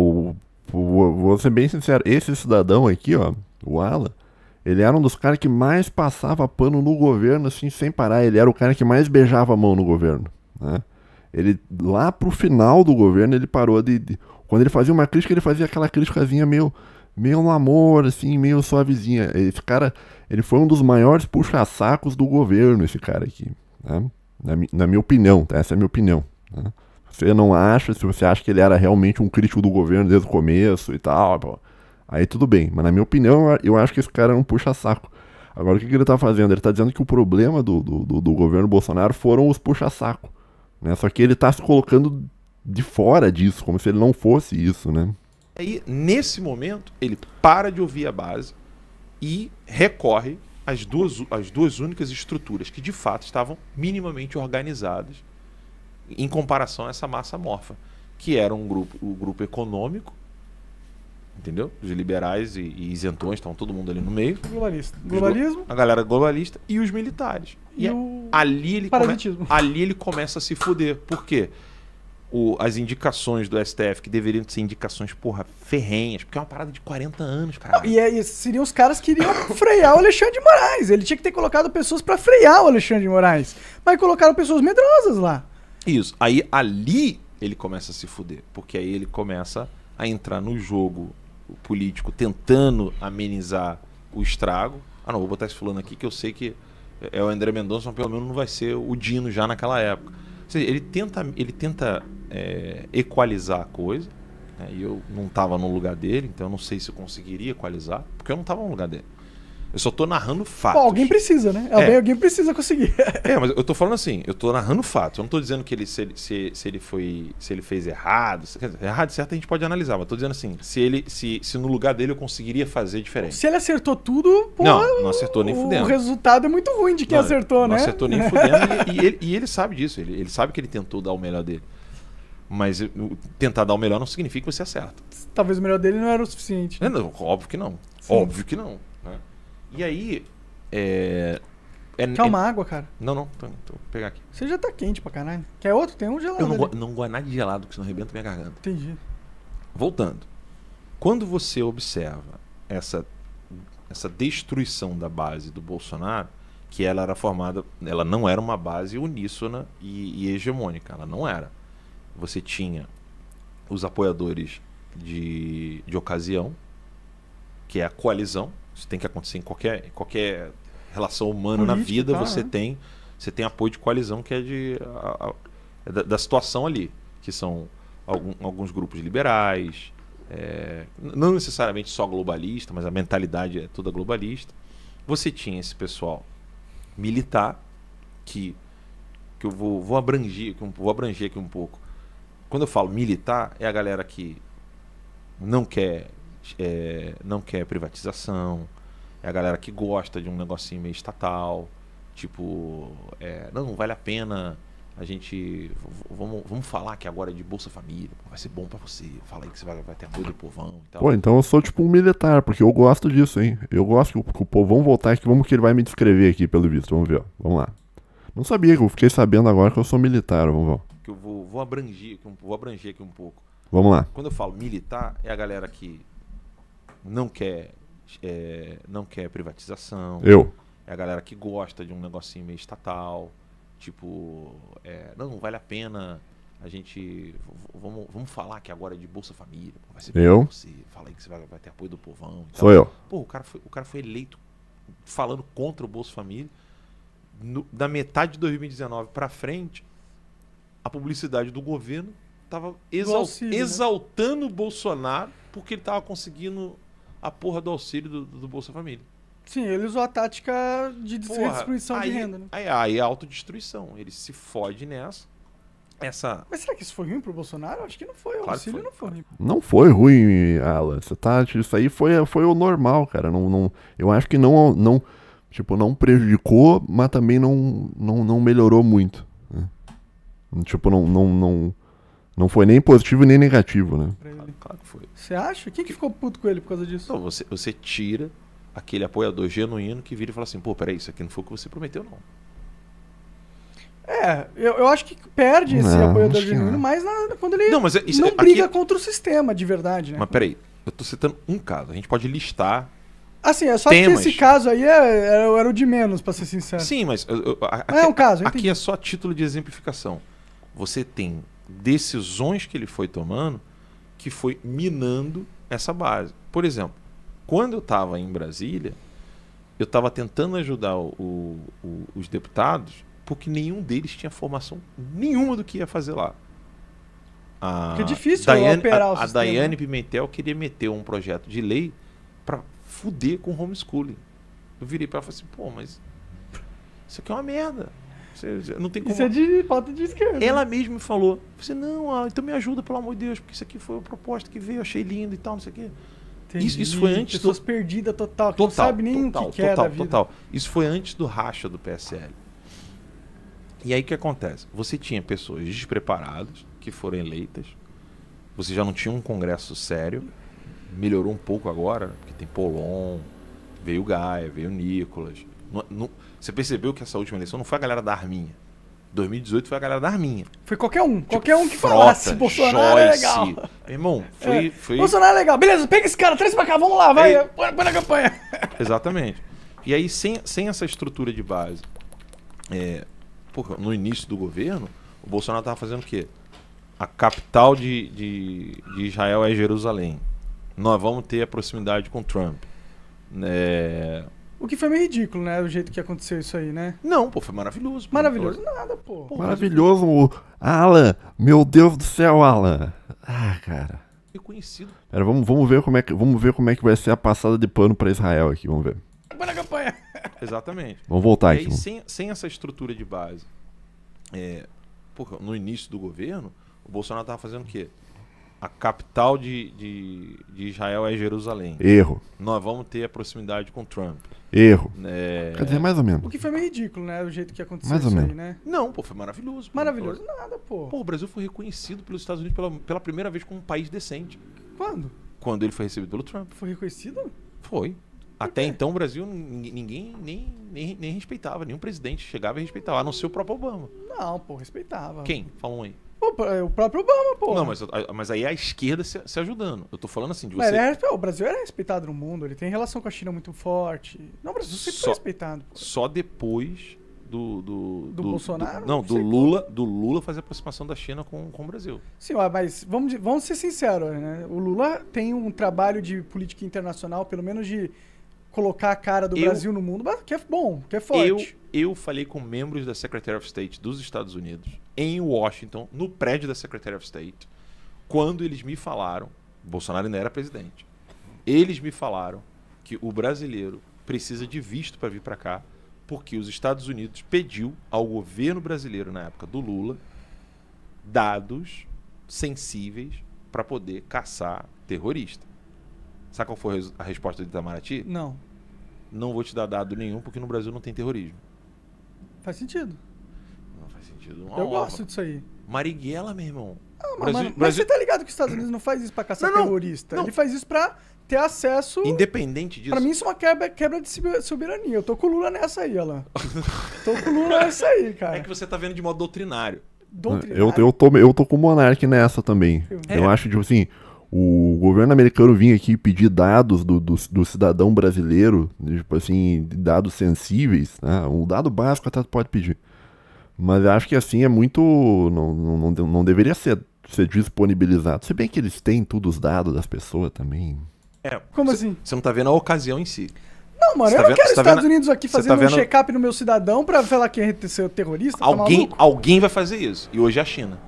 vou ser bem sincero, esse cidadão aqui, ó, o Alan, ele era um dos caras que mais passava pano no governo, assim, sem parar. Ele era o cara que mais beijava a mão no governo, né? Ele, lá pro final do governo, ele parou quando ele fazia uma crítica, ele fazia aquela criticazinha meio no amor, assim, meio suavezinha. Esse cara, ele foi um dos maiores puxa-sacos do governo, esse cara aqui, né? Na minha opinião, tá? Essa é a minha opinião, né? Você não acha, se você acha que ele era realmente um crítico do governo desde o começo e tal, pô, aí tudo bem. Mas na minha opinião, eu acho que esse cara é um puxa-saco. Agora, o que ele tá fazendo? Ele tá dizendo que o problema do governo Bolsonaro foram os puxa-saco, né? Só que ele tá se colocando de fora disso, como se ele não fosse isso, né? Aí, nesse momento, ele para de ouvir a base e recorre às duas únicas estruturas que, de fato, estavam minimamente organizadas em comparação a essa massa amorfa, que era o grupo econômico, entendeu? Os liberais e isentões, estavam todo mundo ali no meio. Globalista. Globalismo. A galera globalista e os militares. E E o ali ele, parasitismo. ali ele começa a se fuder. Por quê? As indicações do STF, que deveriam ser indicações, porra, ferrenhas, porque é uma parada de 40 anos, cara. E seriam os caras que iriam frear o Alexandre de Moraes. Ele tinha que ter colocado pessoas pra frear o Alexandre de Moraes. Mas colocaram pessoas medrosas lá. Isso. Aí ali ele começa a se fuder. Porque aí ele começa a entrar no jogo político tentando amenizar o estrago. Ah, não, vou botar esse fulano aqui que eu sei que é o André Mendonça, mas pelo menos não vai ser o Dino já naquela época. Ou seja, ele tenta equalizar a coisa, né? E eu não estava no lugar dele, então eu não sei se eu conseguiria equalizar, porque eu não estava no lugar dele. Eu só tô narrando fatos. Pô, alguém precisa, né? Alguém precisa conseguir. Mas eu tô falando assim, eu tô narrando fatos. Eu não tô dizendo que se ele fez errado. Errado, certo, a gente pode analisar, mas eu tô dizendo assim, se no lugar dele eu conseguiria fazer diferente. Se ele acertou tudo, pô, não acertou nem fudendo. O resultado é muito ruim de quem acertou, né? Não acertou nem fudendo e ele sabe disso. Ele sabe que ele tentou dar o melhor dele. Mas tentar dar o melhor não significa que você acerta. Talvez o melhor dele não era o suficiente. Né? Não, óbvio que não. Sim. Óbvio que não. Né? E aí. Quer uma água, cara? Não, vou pegar aqui. Você já tá quente pra caralho. Quer outro? Tem um gelado. Eu ali. não gosto nada de gelado, porque senão arrebenta minha garganta. Entendi. Voltando. Quando você observa essa destruição da base do Bolsonaro, que ela era formada. Ela não era uma base uníssona e hegemônica. Ela não era. Você tinha os apoiadores de ocasião, que é a coalizão. Isso tem que acontecer em qualquer relação humana na vida. Você tem apoio de coalizão, que é da situação ali, que são alguns grupos liberais, não necessariamente só globalista, mas a mentalidade é toda globalista. Você tinha esse pessoal militar, que eu vou abranger aqui um pouco. Quando eu falo militar, é a galera que não quer privatização, é a galera que gosta de um negocinho meio estatal, tipo, não vale a pena a gente, vamos falar que agora é de Bolsa Família, vai ser bom pra você, fala aí que você vai ter apoio do povão e tal. Pô, então eu sou tipo um militar, porque eu gosto disso, hein? Eu gosto que o povão voltar aqui, vamos que ele vai me descrever aqui, pelo visto, vamos ver, ó. Vamos lá. Não sabia, eu fiquei sabendo agora que eu sou militar, vamos ver. Que eu vou abranger aqui um pouco. Vamos lá. Quando eu falo militar, é a galera que não quer privatização. É a galera que gosta de um negocinho meio estatal. Tipo, não vale a pena a gente. Vamos falar que agora é de Bolsa Família. Vai ser bom pra você. Fala aí que você vai ter apoio do povão. E tal. Sou eu. Pô, o cara foi eleito falando contra o Bolsa Família. Da metade de 2019 pra frente, a publicidade do governo tava exaltando o Bolsonaro porque ele tava conseguindo a porra do auxílio do Bolsa Família. Sim, ele usou a tática de redistribuição de renda, né? Aí é autodestruição. Ele se fode nessa. Mas será que isso foi ruim pro Bolsonaro? Acho que não foi. O auxílio não foi ruim. Não foi ruim, Alan. Isso aí foi o normal, cara. Eu acho que não prejudicou, mas também não melhorou muito. Né? Tipo, não foi nem positivo nem negativo, né? Claro que foi. Você acha? Quem que ficou puto com ele por causa disso? Não, você tira aquele apoiador genuíno que vira e fala assim, pô, peraí, isso aqui não foi o que você prometeu, não. Eu acho que perde esse apoiador genuíno mais quando ele não briga contra o sistema de verdade, né? Mas peraí, eu tô citando um caso. A gente pode listar. Assim, é só temas. Que esse caso aí era o de menos, pra ser sincero. Sim, mas é um caso. Aqui é só título de exemplificação. Você tem decisões que ele foi tomando que foi minando essa base. Por exemplo, quando eu estava em Brasília, eu estava tentando ajudar os deputados porque nenhum deles tinha formação nenhuma do que ia fazer lá. Porque é difícil operar o sistema. A Daiane Pimentel queria meter um projeto de lei para fuder com homeschooling. Eu virei para ela e falei assim, pô, mas isso aqui é uma merda. Não tem como... Isso é de pauta de esquerda. Ela mesma me falou. Você, não, então me ajuda, pelo amor de Deus, porque isso aqui foi a proposta que veio, achei lindo e tal, não sei o quê. Isso foi antes do... Pessoas perdidas total, que não sabe nem o que é da vida. Total. Isso foi antes do racha do PSL. E aí o que acontece? Você tinha pessoas despreparadas que foram eleitas. Você já não tinha um congresso sério. Melhorou um pouco agora, porque tem Polon, veio o Gaia, veio o Nicolas. Você percebeu que essa última eleição não foi a galera da Arminha. 2018 foi a galera da Arminha. Foi qualquer um. Qualquer um que Frota, falasse. Bolsonaro é legal. Meu irmão, foi... Bolsonaro é legal. Beleza, pega esse cara, traz pra cá, vamos lá, vai. Põe na campanha. Exatamente. E aí, sem essa estrutura de base, no início do governo, o Bolsonaro estava fazendo o quê? A capital de Israel é Jerusalém. Nós vamos ter a proximidade com Trump. O que foi meio ridículo, né? O jeito que aconteceu isso aí, né? Não, pô, foi maravilhoso. Maravilhoso nada, pô. Maravilhoso. Alan, meu Deus do céu, Alan. Ah, cara. Reconhecido. Pera, vamos ver como é que vai ser a passada de pano pra Israel aqui, vamos ver. Põe na campanha. Exatamente. Vamos voltar e aqui. aí, sem essa estrutura de base, no início do governo, o Bolsonaro estava fazendo o quê? A capital de Israel é Jerusalém. Erro. Nós vamos ter a proximidade com Trump. Erro. Quer dizer, mais ou menos. O que foi meio ridículo, né? O jeito que aconteceu Mais ou isso menos. aí, né? Não, pô, foi maravilhoso. Maravilhoso nada, pô. Pô, o Brasil foi reconhecido pelos Estados Unidos pela primeira vez como um país decente. Quando? Quando ele foi recebido pelo Trump. Foi reconhecido? Foi. Até então o Brasil ninguém nem respeitava, nenhum presidente chegava e respeitava, a não ser o próprio Obama. Não, pô, respeitava. Quem? Fala um aí. O próprio Obama, pô. Não, mas aí é a esquerda se ajudando. Eu tô falando assim de você. Mas o Brasil era respeitado no mundo, ele tem relação com a China muito forte. Não, o Brasil sempre foi respeitado. Só depois do Bolsonaro? do Lula fazer a aproximação da China com o Brasil. Sim, mas vamos ser sinceros, né? O Lula tem um trabalho de política internacional, pelo menos de colocar a cara do Brasil no mundo, que é bom, que é forte. Eu falei com membros da Secretary of State dos Estados Unidos, em Washington, no prédio da Secretary of State, quando eles me falaram, Bolsonaro ainda era presidente, eles me falaram que o brasileiro precisa de visto para vir para cá, porque os Estados Unidos pediu ao governo brasileiro, na época do Lula, dados sensíveis para poder caçar terrorista. Sabe qual foi a resposta de Itamaraty? Não. Não vou te dar dado nenhum, porque no Brasil não tem terrorismo. Faz sentido. Não faz sentido. Eu gosto disso aí. Marighella, meu irmão. Mas você tá ligado que os Estados Unidos não faz isso pra caçar terrorista? Não. Ele faz isso pra ter acesso... Independente disso. Pra mim isso é uma quebra de soberania. Eu tô com o Lula nessa aí, olha lá. Tô com o Lula nessa aí, cara. É que você tá vendo de modo doutrinário. Eu tô com o Monark nessa também. Eu acho, tipo assim... O governo americano vinha aqui pedir dados do cidadão brasileiro, tipo assim, dados sensíveis, né? Um dado básico até pode pedir. Mas eu acho que assim é muito... Não deveria ser disponibilizado. Se bem que eles têm todos os dados das pessoas também. Como assim? Você não tá vendo a ocasião em si. Não, mano, eu não quero os Estados Unidos aqui fazendo um check-up no meu cidadão pra falar que é terrorista. Alguém vai fazer isso. E hoje é a China.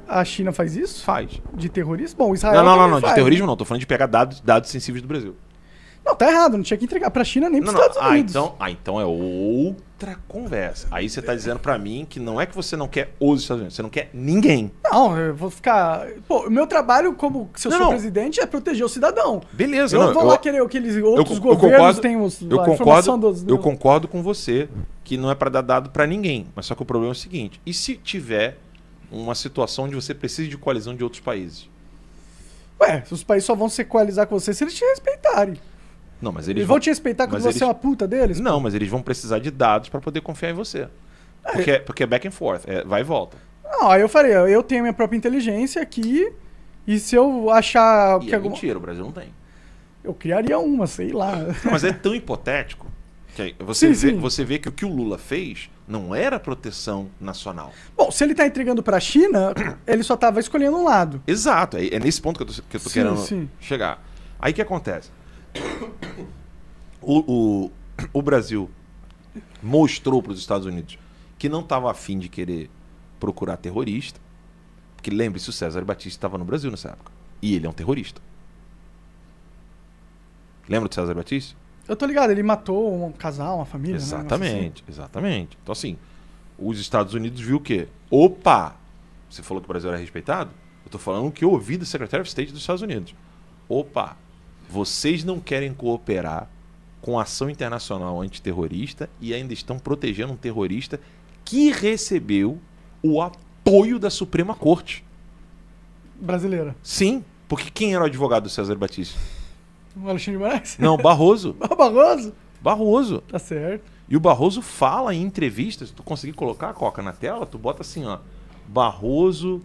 A China faz isso? Faz. De terrorismo? Bom, Israel não, faz, de terrorismo não. Tô falando de pegar dados sensíveis do Brasil. Não, tá errado. Não tinha que entregar pra China nem pros Estados Unidos. Então é outra conversa. Aí você tá dizendo pra mim que não é que você não quer os Estados Unidos, você não quer ninguém. Não, eu vou ficar... Pô, o meu trabalho como se eu sou presidente é proteger o cidadão. Beleza. Eu não vou lá querer que eles outros governos tenham a informação dos... Eu concordo com você que não é pra dar dado pra ninguém. Mas só que o problema é o seguinte. E se tiver uma situação onde você precisa de coalizão de outros países? Ué, os países só vão se coalizar com você se eles te respeitarem. Não, mas eles vão te respeitar quando você é uma puta deles? Não, mas eles vão precisar de dados para poder confiar em você. Porque é back and forth, vai e volta. Não, aí eu faria, eu tenho minha própria inteligência aqui, e se eu achar... E é mentira, o Brasil não tem. Eu criaria uma, sei lá. Não, mas é tão hipotético que você vê que o que o Lula fez não era proteção nacional. Bom, se ele tá entregando pra China, ele só tava escolhendo um lado. Exato, é nesse ponto que eu tô querendo chegar. Aí o que acontece? O Brasil mostrou para os Estados Unidos que não estava afim de querer procurar terrorista, porque lembre-se, o César Batista estava no Brasil nessa época, e ele é um terrorista. Lembra do César Batista? Eu tô ligado, ele matou um casal, uma família. Exatamente, né? Exatamente. Então assim, Os Estados Unidos viu o quê? Opa! Você falou que o Brasil era respeitado? Eu tô falando o que eu ouvi do Secretary of State dos Estados Unidos. Opa! Vocês não querem cooperar com ação internacional antiterrorista e ainda estão protegendo um terrorista que recebeu o apoio da Suprema Corte. Brasileira. Sim, porque quem era o advogado do César Batista? O Alexandre de Moraes? Não, Barroso. O Barroso? Barroso. Tá certo. E o Barroso fala em entrevistas, se tu conseguir colocar a Coca na tela, tu bota assim, ó, Barroso...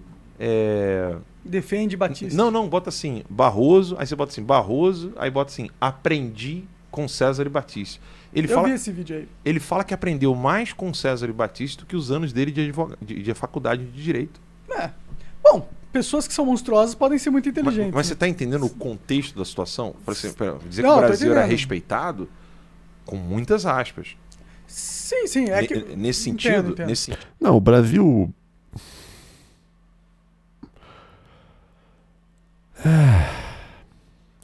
Defende Batista. Não, bota assim, Barroso, aí você bota assim, Barroso, aí bota assim, aprendi com César e Batista. Eu vi esse vídeo aí. Ele fala que aprendeu mais com César e Batista do que os anos dele de faculdade de Direito. Bom, pessoas que são monstruosas podem ser muito inteligentes. Mas você né? está entendendo o contexto da situação? Por exemplo, dizer Não, que o tô Brasil era entendendo. respeitado, com muitas aspas. Sim. É que... Nesse sentido, Entendo. Não, o Brasil...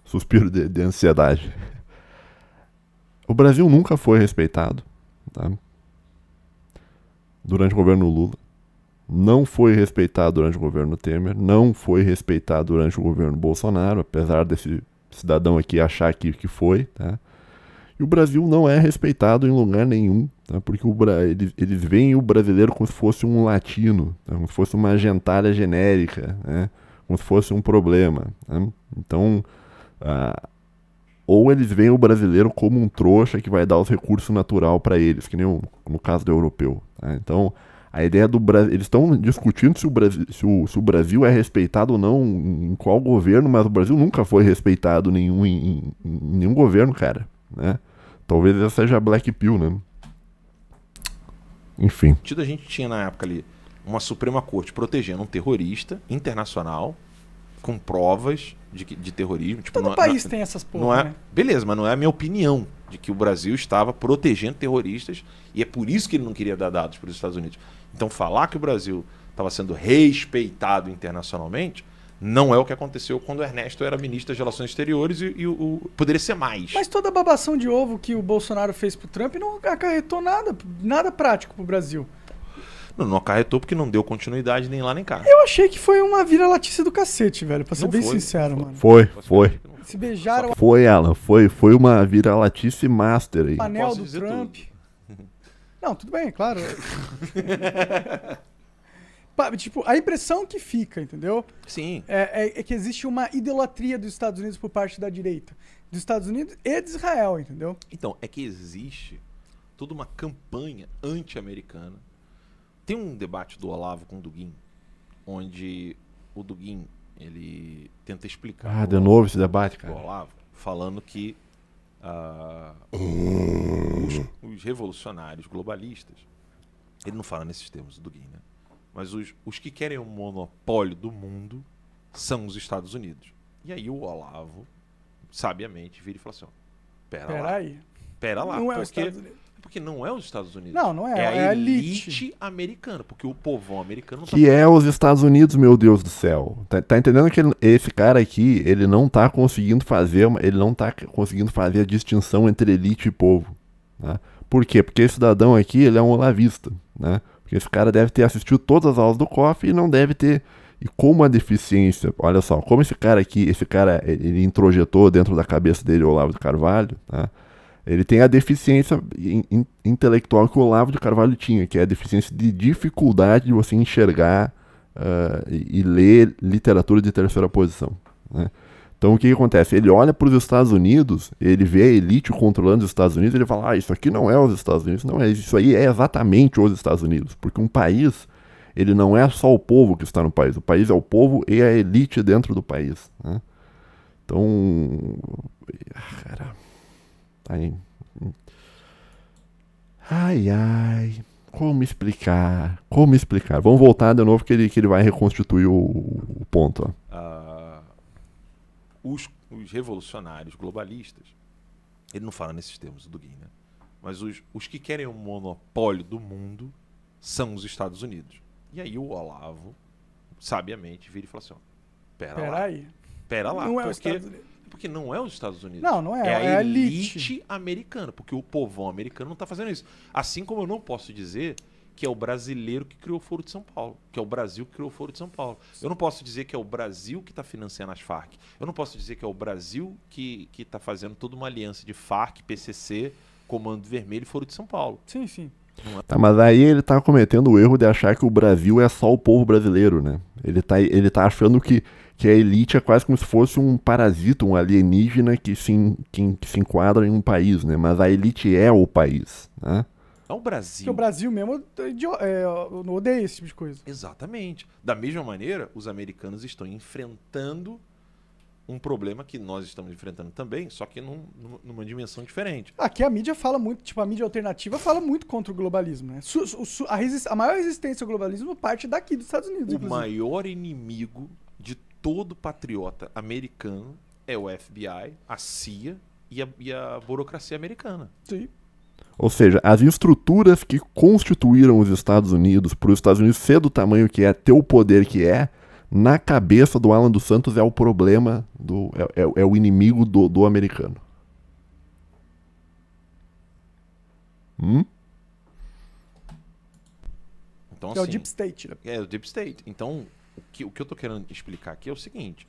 Suspiro de ansiedade. O Brasil nunca foi respeitado, tá? Durante o governo Lula. Não foi respeitado durante o governo Temer. Não foi respeitado durante o governo Bolsonaro, apesar desse cidadão aqui achar que foi, tá? E o Brasil não é respeitado em lugar nenhum, tá? Porque eles veem o brasileiro como se fosse um latino, tá? Como se fosse uma gentalha genérica, né? Como se fosse um problema, né? Então, ou eles veem o brasileiro como um trouxa que vai dar os recursos natural para eles, que nem no caso do europeu, tá? Então, a ideia do Brasil... Eles estão discutindo se o Brasil é respeitado ou não em qual governo, mas o Brasil nunca foi respeitado em nenhum governo, cara, né? Talvez essa seja a Black Pill, né? Enfim. A gente tinha na época ali uma Suprema Corte protegendo um terrorista internacional com provas de terrorismo. Tipo, Todo país tem essas porra, né? Beleza, mas não é a minha opinião de que o Brasil estava protegendo terroristas e é por isso que ele não queria dar dados para os Estados Unidos. Então falar que o Brasil estava sendo respeitado internacionalmente não é o que aconteceu quando o Ernesto era ministro das Relações Exteriores poderia ser mais. Mas toda a babação de ovo que o Bolsonaro fez pro Trump não acarretou nada prático pro Brasil. Não acarretou porque não deu continuidade nem lá nem cá. Eu achei que foi uma vira-latice do cacete, velho, pra ser Não bem foi, sincero, não mano. Foi. Se beijaram Foi, Alan. Foi uma vira-latice master aí. o anel posso do dizer Trump. Não, tudo bem, claro. Tipo, a impressão que fica, entendeu? Sim. É que existe uma idolatria dos Estados Unidos por parte da direita. Dos Estados Unidos e de Israel, entendeu? Então, é que existe toda uma campanha anti-americana. Tem um debate do Olavo com o Dugin, onde o Dugin, ele tenta explicar De novo esse debate, pro cara. Olavo, falando que os revolucionários globalistas, ele não fala nesses termos, o Dugin, né? Mas os que querem o monopólio do mundo são os Estados Unidos. E aí o Olavo, sabiamente, vira e fala assim, ó, pera lá, Não é os porque, Estados Unidos. porque não é os Estados Unidos. Não é. É É a a elite americana, porque o povão americano não Que é os Estados Unidos, meu Deus do céu. Tá entendendo que esse cara aqui, ele não tá conseguindo fazer a distinção entre elite e povo, né? Por quê? Porque esse cidadão aqui, ele é um olavista, né? Porque esse cara deve ter assistido todas as aulas do COF e não deve ter... E como a deficiência... Olha só, como esse cara, ele introjetou dentro da cabeça dele o Olavo de Carvalho, tá? Ele tem a deficiência intelectual que o Olavo de Carvalho tinha, que é a deficiência de dificuldade de você enxergar e ler literatura de terceira posição, né? Então o que acontece? Ele olha para os Estados Unidos, ele vê a elite controlando os Estados Unidos, ele fala, isso aqui não é os Estados Unidos, não é isso aí, é exatamente os Estados Unidos, porque um país, ele não é só o povo que está no país, o país é o povo e a elite dentro do país, né? Então, cara, aí, ai, como explicar? Vamos voltar de novo que ele vai reconstituir o ponto, ó. Os revolucionários globalistas, ele não fala nesses termos, o Dugin, né? Mas os que querem o monopólio do mundo são os Estados Unidos. E aí o Olavo, sabiamente, vira e fala assim, ó, pera lá, Não é os Estados Unidos. porque não é os Estados Unidos. Não é. É É a a elite. elite americana, porque o povão americano não está fazendo isso. Assim como eu não posso dizer que é o brasileiro que criou o Foro de São Paulo, que é o Brasil que criou o Foro de São Paulo. Eu não posso dizer que é o Brasil que está financiando as Farc. Eu não posso dizer que é o Brasil que está fazendo toda uma aliança de Farc, PCC, Comando Vermelho e Foro de São Paulo. Sim, sim. Tá, mas aí ele tá cometendo o erro de achar que o Brasil é só o povo brasileiro, né? Ele tá achando que a elite é quase como se fosse um parasita, um alienígena que se enquadra em um país, né? Mas a elite é o país, né? É o Brasil. Porque o Brasil mesmo eu não odeio esse tipo de coisa. Exatamente. Da mesma maneira, os americanos estão enfrentando um problema que nós estamos enfrentando também, só que numa dimensão diferente. Aqui a mídia fala muito, tipo, a mídia alternativa fala muito contra o globalismo, né? A maior resistência ao globalismo parte daqui dos Estados Unidos, O maior inimigo de todo patriota americano é o FBI, a CIA e a burocracia americana. Sim. Ou seja, as estruturas que constituíram os Estados Unidos, para os Estados Unidos ser do tamanho que é, ter o poder que é, na cabeça do Alan dos Santos é o problema, é o inimigo do americano. Então, É o assim, Deep State. É o Deep State. Então, o que eu tô querendo explicar aqui é o seguinte.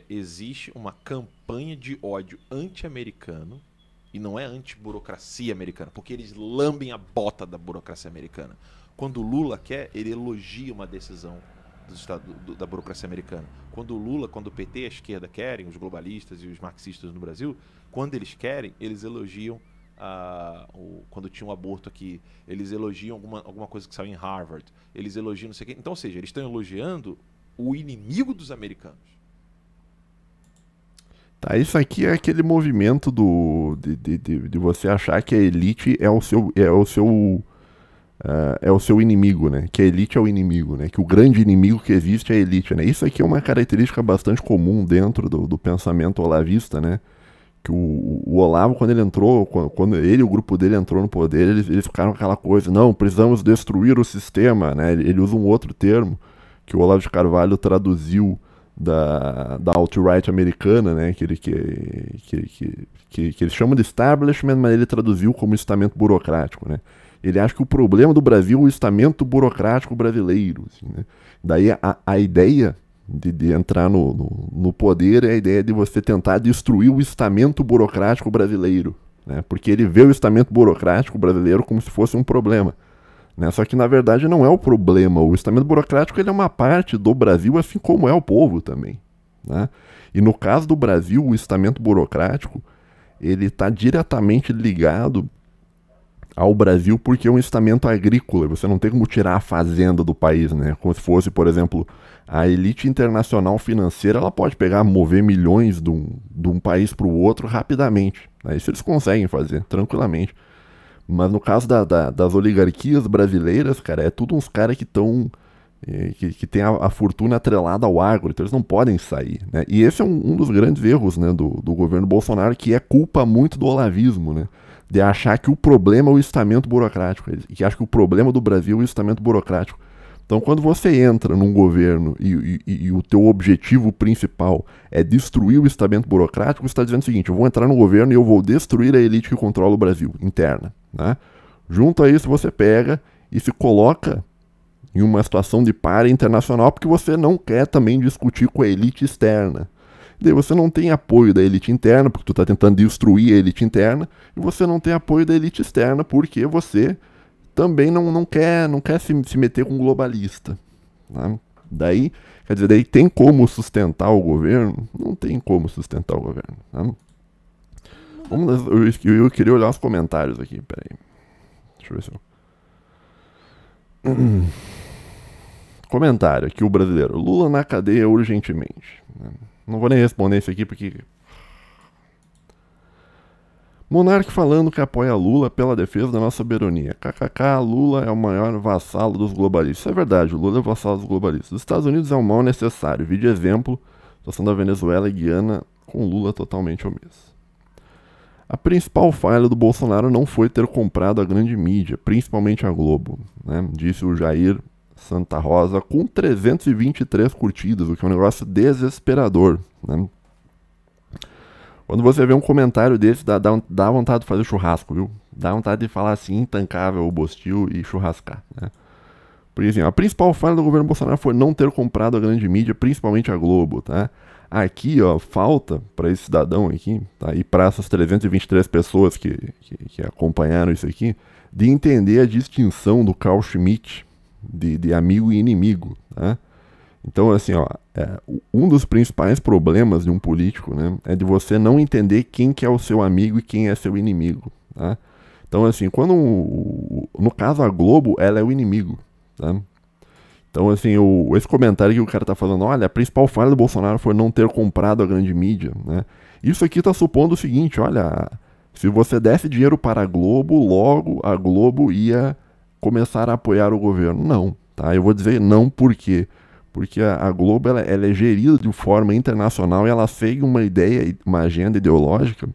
Existe uma campanha de ódio anti-americano e não é anti-burocracia americana, porque eles lambem a bota da burocracia americana. Quando o Lula quer, ele elogia uma decisão da burocracia americana. Quando o Lula, quando o PT e a esquerda querem, os globalistas e os marxistas no Brasil, quando eles querem, eles elogiam quando tinha um aborto aqui, eles elogiam alguma coisa que saiu em Harvard, eles elogiam não sei o quê. Então, ou seja, eles estão elogiando o inimigo dos americanos. Tá, isso aqui é aquele movimento de você achar que a elite é o seu inimigo, né? Que a elite é o inimigo, né? Que o grande inimigo que existe é a elite, né? Isso aqui é uma característica bastante comum dentro do pensamento olavista, né? Que o Olavo, quando ele entrou, quando ele e o grupo dele entrou no poder, eles ficaram com aquela coisa, não, precisamos destruir o sistema, né? Ele usa um outro termo que o Olavo de Carvalho traduziu da alt-right americana, né? Que eles chamam de establishment, mas ele traduziu como estamento burocrático, né? Ele acha que o problema do Brasil é o estamento burocrático brasileiro. Assim, né? Daí a ideia de entrar no poder é a ideia de você tentar destruir o estamento burocrático brasileiro. Né? Porque ele vê o estamento burocrático brasileiro como se fosse um problema. Né? Só que na verdade não é o problema. O estamento burocrático ele é uma parte do Brasil, assim como é o povo também. Né? E no caso do Brasil, o estamento burocrático ele está diretamente ligado ao Brasil porque é um estamento agrícola. Você não tem como tirar a fazenda do país, né? Como se fosse, por exemplo, a elite internacional financeira, ela pode mover milhões de um país para o outro rapidamente. Né? Isso eles conseguem fazer, tranquilamente. Mas no caso das oligarquias brasileiras, cara, é tudo uns caras que estão... que tem a fortuna atrelada ao agro, então eles não podem sair. Né? E esse é um dos grandes erros, né, do governo Bolsonaro, que é culpa muito do olavismo, né? De achar que o problema é o estamento burocrático, que acha que o problema do Brasil é o estamento burocrático. Então, quando você entra num governo e o teu objetivo principal é destruir o estamento burocrático, você está dizendo o seguinte, eu vou entrar no governo e eu vou destruir a elite que controla o Brasil, interna. Né? Junto a isso, você pega e se coloca em uma situação de pare internacional porque você não quer também discutir com a elite externa. Daí você não tem apoio da elite interna, porque tu está tentando destruir a elite interna, e você não tem apoio da elite externa, porque você também não quer se meter com um globalista. Né? Daí, quer dizer, daí tem como sustentar o governo? Não tem como sustentar o governo. Né? Eu queria olhar os comentários aqui, peraí. Deixa eu ver se eu... Comentário aqui, o brasileiro. Lula na cadeia urgentemente. Não vou nem responder isso aqui porque... Monark falando que apoia Lula pela defesa da nossa soberania. KKK, Lula é o maior vassalo dos globalistas. Isso é verdade, o Lula é o vassalo dos globalistas. Os Estados Unidos é um mal necessário. Vide exemplo, situação da Venezuela e Guiana com Lula totalmente omisso. A principal falha do Bolsonaro não foi ter comprado a grande mídia, principalmente a Globo, né? Disse o Jair Santa Rosa, com 323 curtidas, o que é um negócio desesperador. Né? Quando você vê um comentário desse, dá vontade de fazer churrasco, viu? dá vontade de falar assim, intancável o Bostil e churrascar, né? Porque assim, a principal falha do governo Bolsonaro foi não ter comprado a grande mídia, principalmente a Globo, tá? Aqui, ó, falta para esse cidadão aqui, tá? E para essas 323 pessoas que acompanharam isso aqui, de entender a distinção do Carl Schmitt de amigo e inimigo, tá? Então, assim, ó, um dos principais problemas de um político, né, é de você não entender quem que é o seu amigo e quem é seu inimigo, tá? Então, assim, no caso a Globo, ela é o inimigo, tá? Então, assim, esse comentário que o cara tá falando, olha, a principal falha do Bolsonaro foi não ter comprado a grande mídia, né? Isso aqui tá supondo o seguinte, olha, se você desse dinheiro para a Globo, logo a Globo ia começar a apoiar o governo. Não, tá? Eu vou dizer não por quê? Porque a Globo ela é gerida de forma internacional e ela segue uma ideia, uma agenda ideológica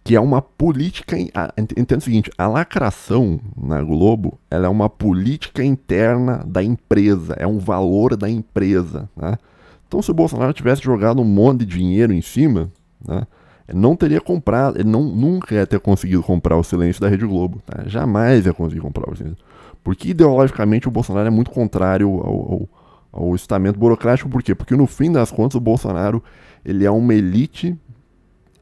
que é uma política... Entenda o seguinte, a lacração na Globo ela é uma política interna da empresa, é um valor da empresa, né? Então se o Bolsonaro tivesse jogado um monte de dinheiro em cima, né, ele não teria comprado, ele nunca ia ter conseguido comprar o silêncio da Rede Globo, tá? Jamais ia conseguir comprar o silêncio. Porque ideologicamente o Bolsonaro é muito contrário ao estamento burocrático. Por quê? Porque no fim das contas o Bolsonaro ele é uma elite,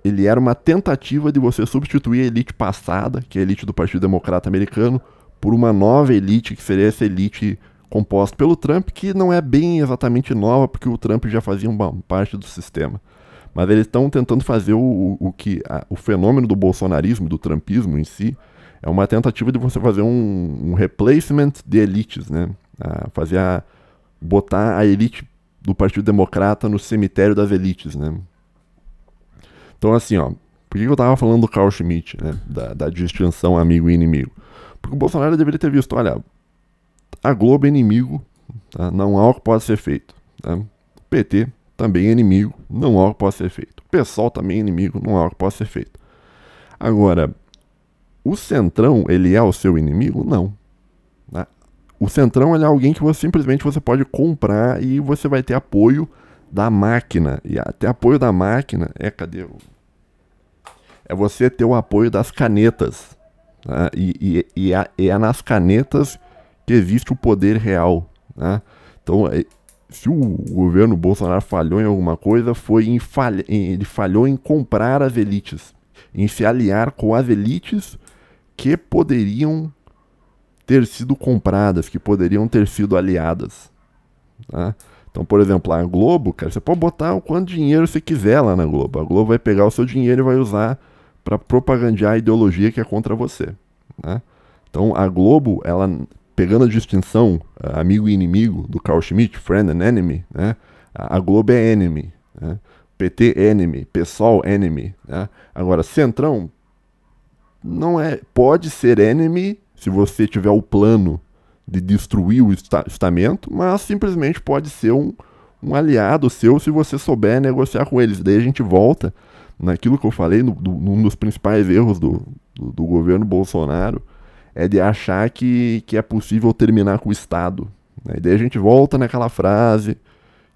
ele era uma tentativa de você substituir a elite passada, que é a elite do Partido Democrata Americano, por uma nova elite, que seria essa elite composta pelo Trump, que não é bem exatamente nova, porque o Trump já fazia uma parte do sistema. Mas eles estão tentando fazer o fenômeno do bolsonarismo, do trumpismo em si, é uma tentativa de você fazer um replacement de elites, né? Botar a elite do Partido Democrata no cemitério das elites, né? Então, assim, ó, por que eu tava falando do Carl Schmitt, né? Da distinção amigo e inimigo? Porque o Bolsonaro deveria ter visto, olha, a Globo é inimigo, tá? Não há o que pode ser feito, tá? O PT também é inimigo, não há o que pode ser feito. O PSOL também é inimigo, não há o que pode ser feito. Agora, o Centrão, ele é o seu inimigo? Não. Tá? O Centrão ele é alguém que simplesmente você pode comprar e você vai ter apoio da máquina. E até apoio da máquina cadê? É você ter o apoio das canetas. Tá? E é nas canetas que existe o poder real. Tá? Então, se o governo Bolsonaro falhou em alguma coisa, ele falhou em comprar as elites, em se aliar com as elites que poderiam ter sido compradas, que poderiam ter sido aliadas. Tá? Então, por exemplo, a Globo, cara, você pode botar o quanto dinheiro você quiser lá na Globo. A Globo vai pegar o seu dinheiro e vai usar para propagandear a ideologia que é contra você. Tá? Então, a Globo, ela, pegando a distinção amigo e inimigo do Carl Schmitt, friend and enemy, né? A Globo é enemy, né? PT enemy, PSOL enemy, né? Agora, Centrão não pode ser enemy se você tiver o plano de destruir o estamento, mas simplesmente pode ser um aliado seu se você souber negociar com eles. Daí a gente volta naquilo que eu falei, num dos principais erros do governo Bolsonaro, é de achar que é possível terminar com o Estado. Né? E daí a gente volta naquela frase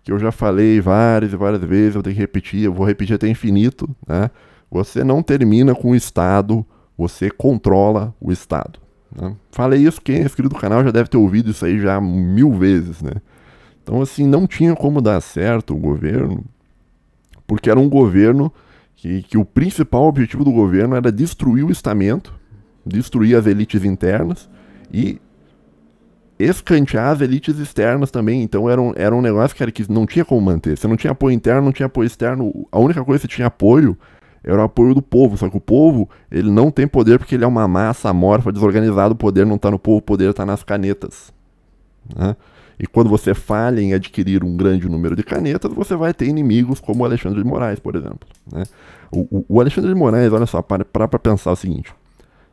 que eu já falei várias e várias vezes, eu tenho que repetir, eu vou repetir até infinito, né? Você não termina com o Estado, você controla o Estado. Né? Falei isso, quem é inscrito no canal já deve ter ouvido isso aí já 1000 vezes, né? Então, assim, não tinha como dar certo o governo, porque era um governo que o principal objetivo do governo era destruir o estamento, destruir as elites internas e escantear as elites externas também. Então era um negócio que não tinha como manter. Você não tinha apoio interno, não tinha apoio externo. A única coisa que você tinha apoio era o apoio do povo. Só que o povo, ele não tem poder porque ele é uma massa amorfa, desorganizada. O poder não está no povo, o poder está nas canetas. Né? E quando você falha em adquirir um grande número de canetas, você vai ter inimigos como o Alexandre de Moraes, por exemplo. Né? O Alexandre de Moraes, olha só, para pensar o seguinte.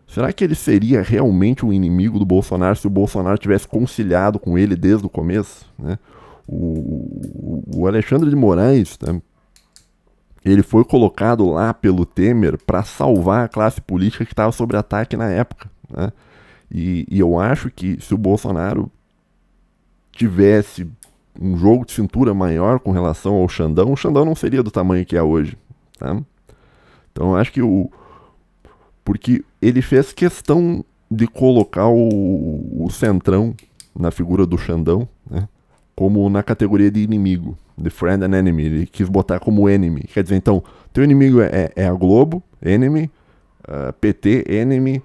Será que ele seria realmente um inimigo do Bolsonaro se o Bolsonaro tivesse conciliado com ele desde o começo? Né? O Alexandre de Moraes, né, ele foi colocado lá pelo Temer para salvar a classe política que estava sob ataque na época. Né? E eu acho que se o Bolsonaro tivesse um jogo de cintura maior com relação ao Xandão, o Xandão não seria do tamanho que é hoje. Tá? Então eu acho que Porque ele fez questão de colocar o Centrão na figura do Xandão, né? Como na categoria de inimigo, de friend and enemy. Ele quis botar como enemy. Quer dizer, então, teu inimigo é a Globo, enemy, PT, enemy,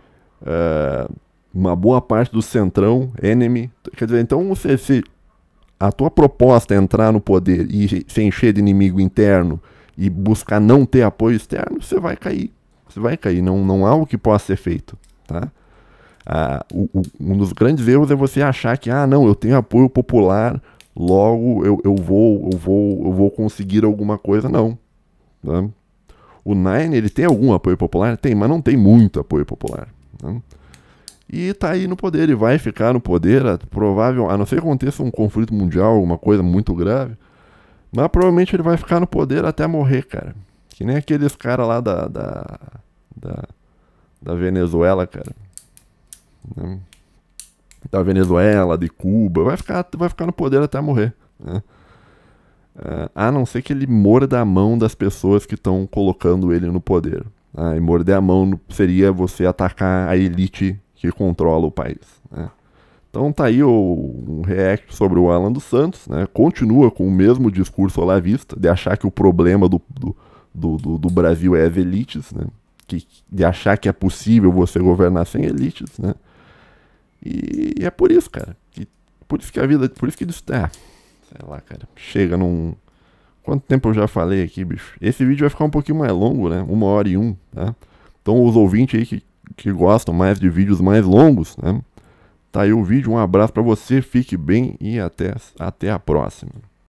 uma boa parte do Centrão, enemy. Quer dizer, então, se a tua proposta é entrar no poder e se encher de inimigo interno e buscar não ter apoio externo, você vai cair. Você vai cair. Não há o que possa ser feito, tá? Um dos grandes erros é você achar que, não, eu tenho apoio popular, logo eu vou conseguir alguma coisa. Não, tá? O Nine, ele tem algum apoio popular? Tem, mas não tem muito apoio popular, tá? E tá aí no poder, ele vai ficar no poder, provável, a não ser que aconteça um conflito mundial, alguma coisa muito grave, mas provavelmente ele vai ficar no poder até morrer, cara. Que nem aqueles caras lá da Venezuela, cara. Da Venezuela, de Cuba, vai ficar no poder até morrer, né? A não ser que ele morda a mão das pessoas que estão colocando ele no poder. E morder a mão seria você atacar a elite que controla o país, né? Então tá aí um react sobre o Alan dos Santos, né? Continua com o mesmo discurso olavista, de achar que o problema do Brasil é as elites, né? De achar que é possível você governar sem elites, né? E é por isso, cara. Por isso que a vida. Por isso que isso. Sei lá, cara. Chega num. Quanto tempo eu já falei aqui, bicho? Esse vídeo vai ficar um pouquinho mais longo, né? 1h01, tá? Então os ouvintes aí que gostam mais de vídeos mais longos, né? Tá aí o vídeo. Um abraço pra você, fique bem e até a próxima.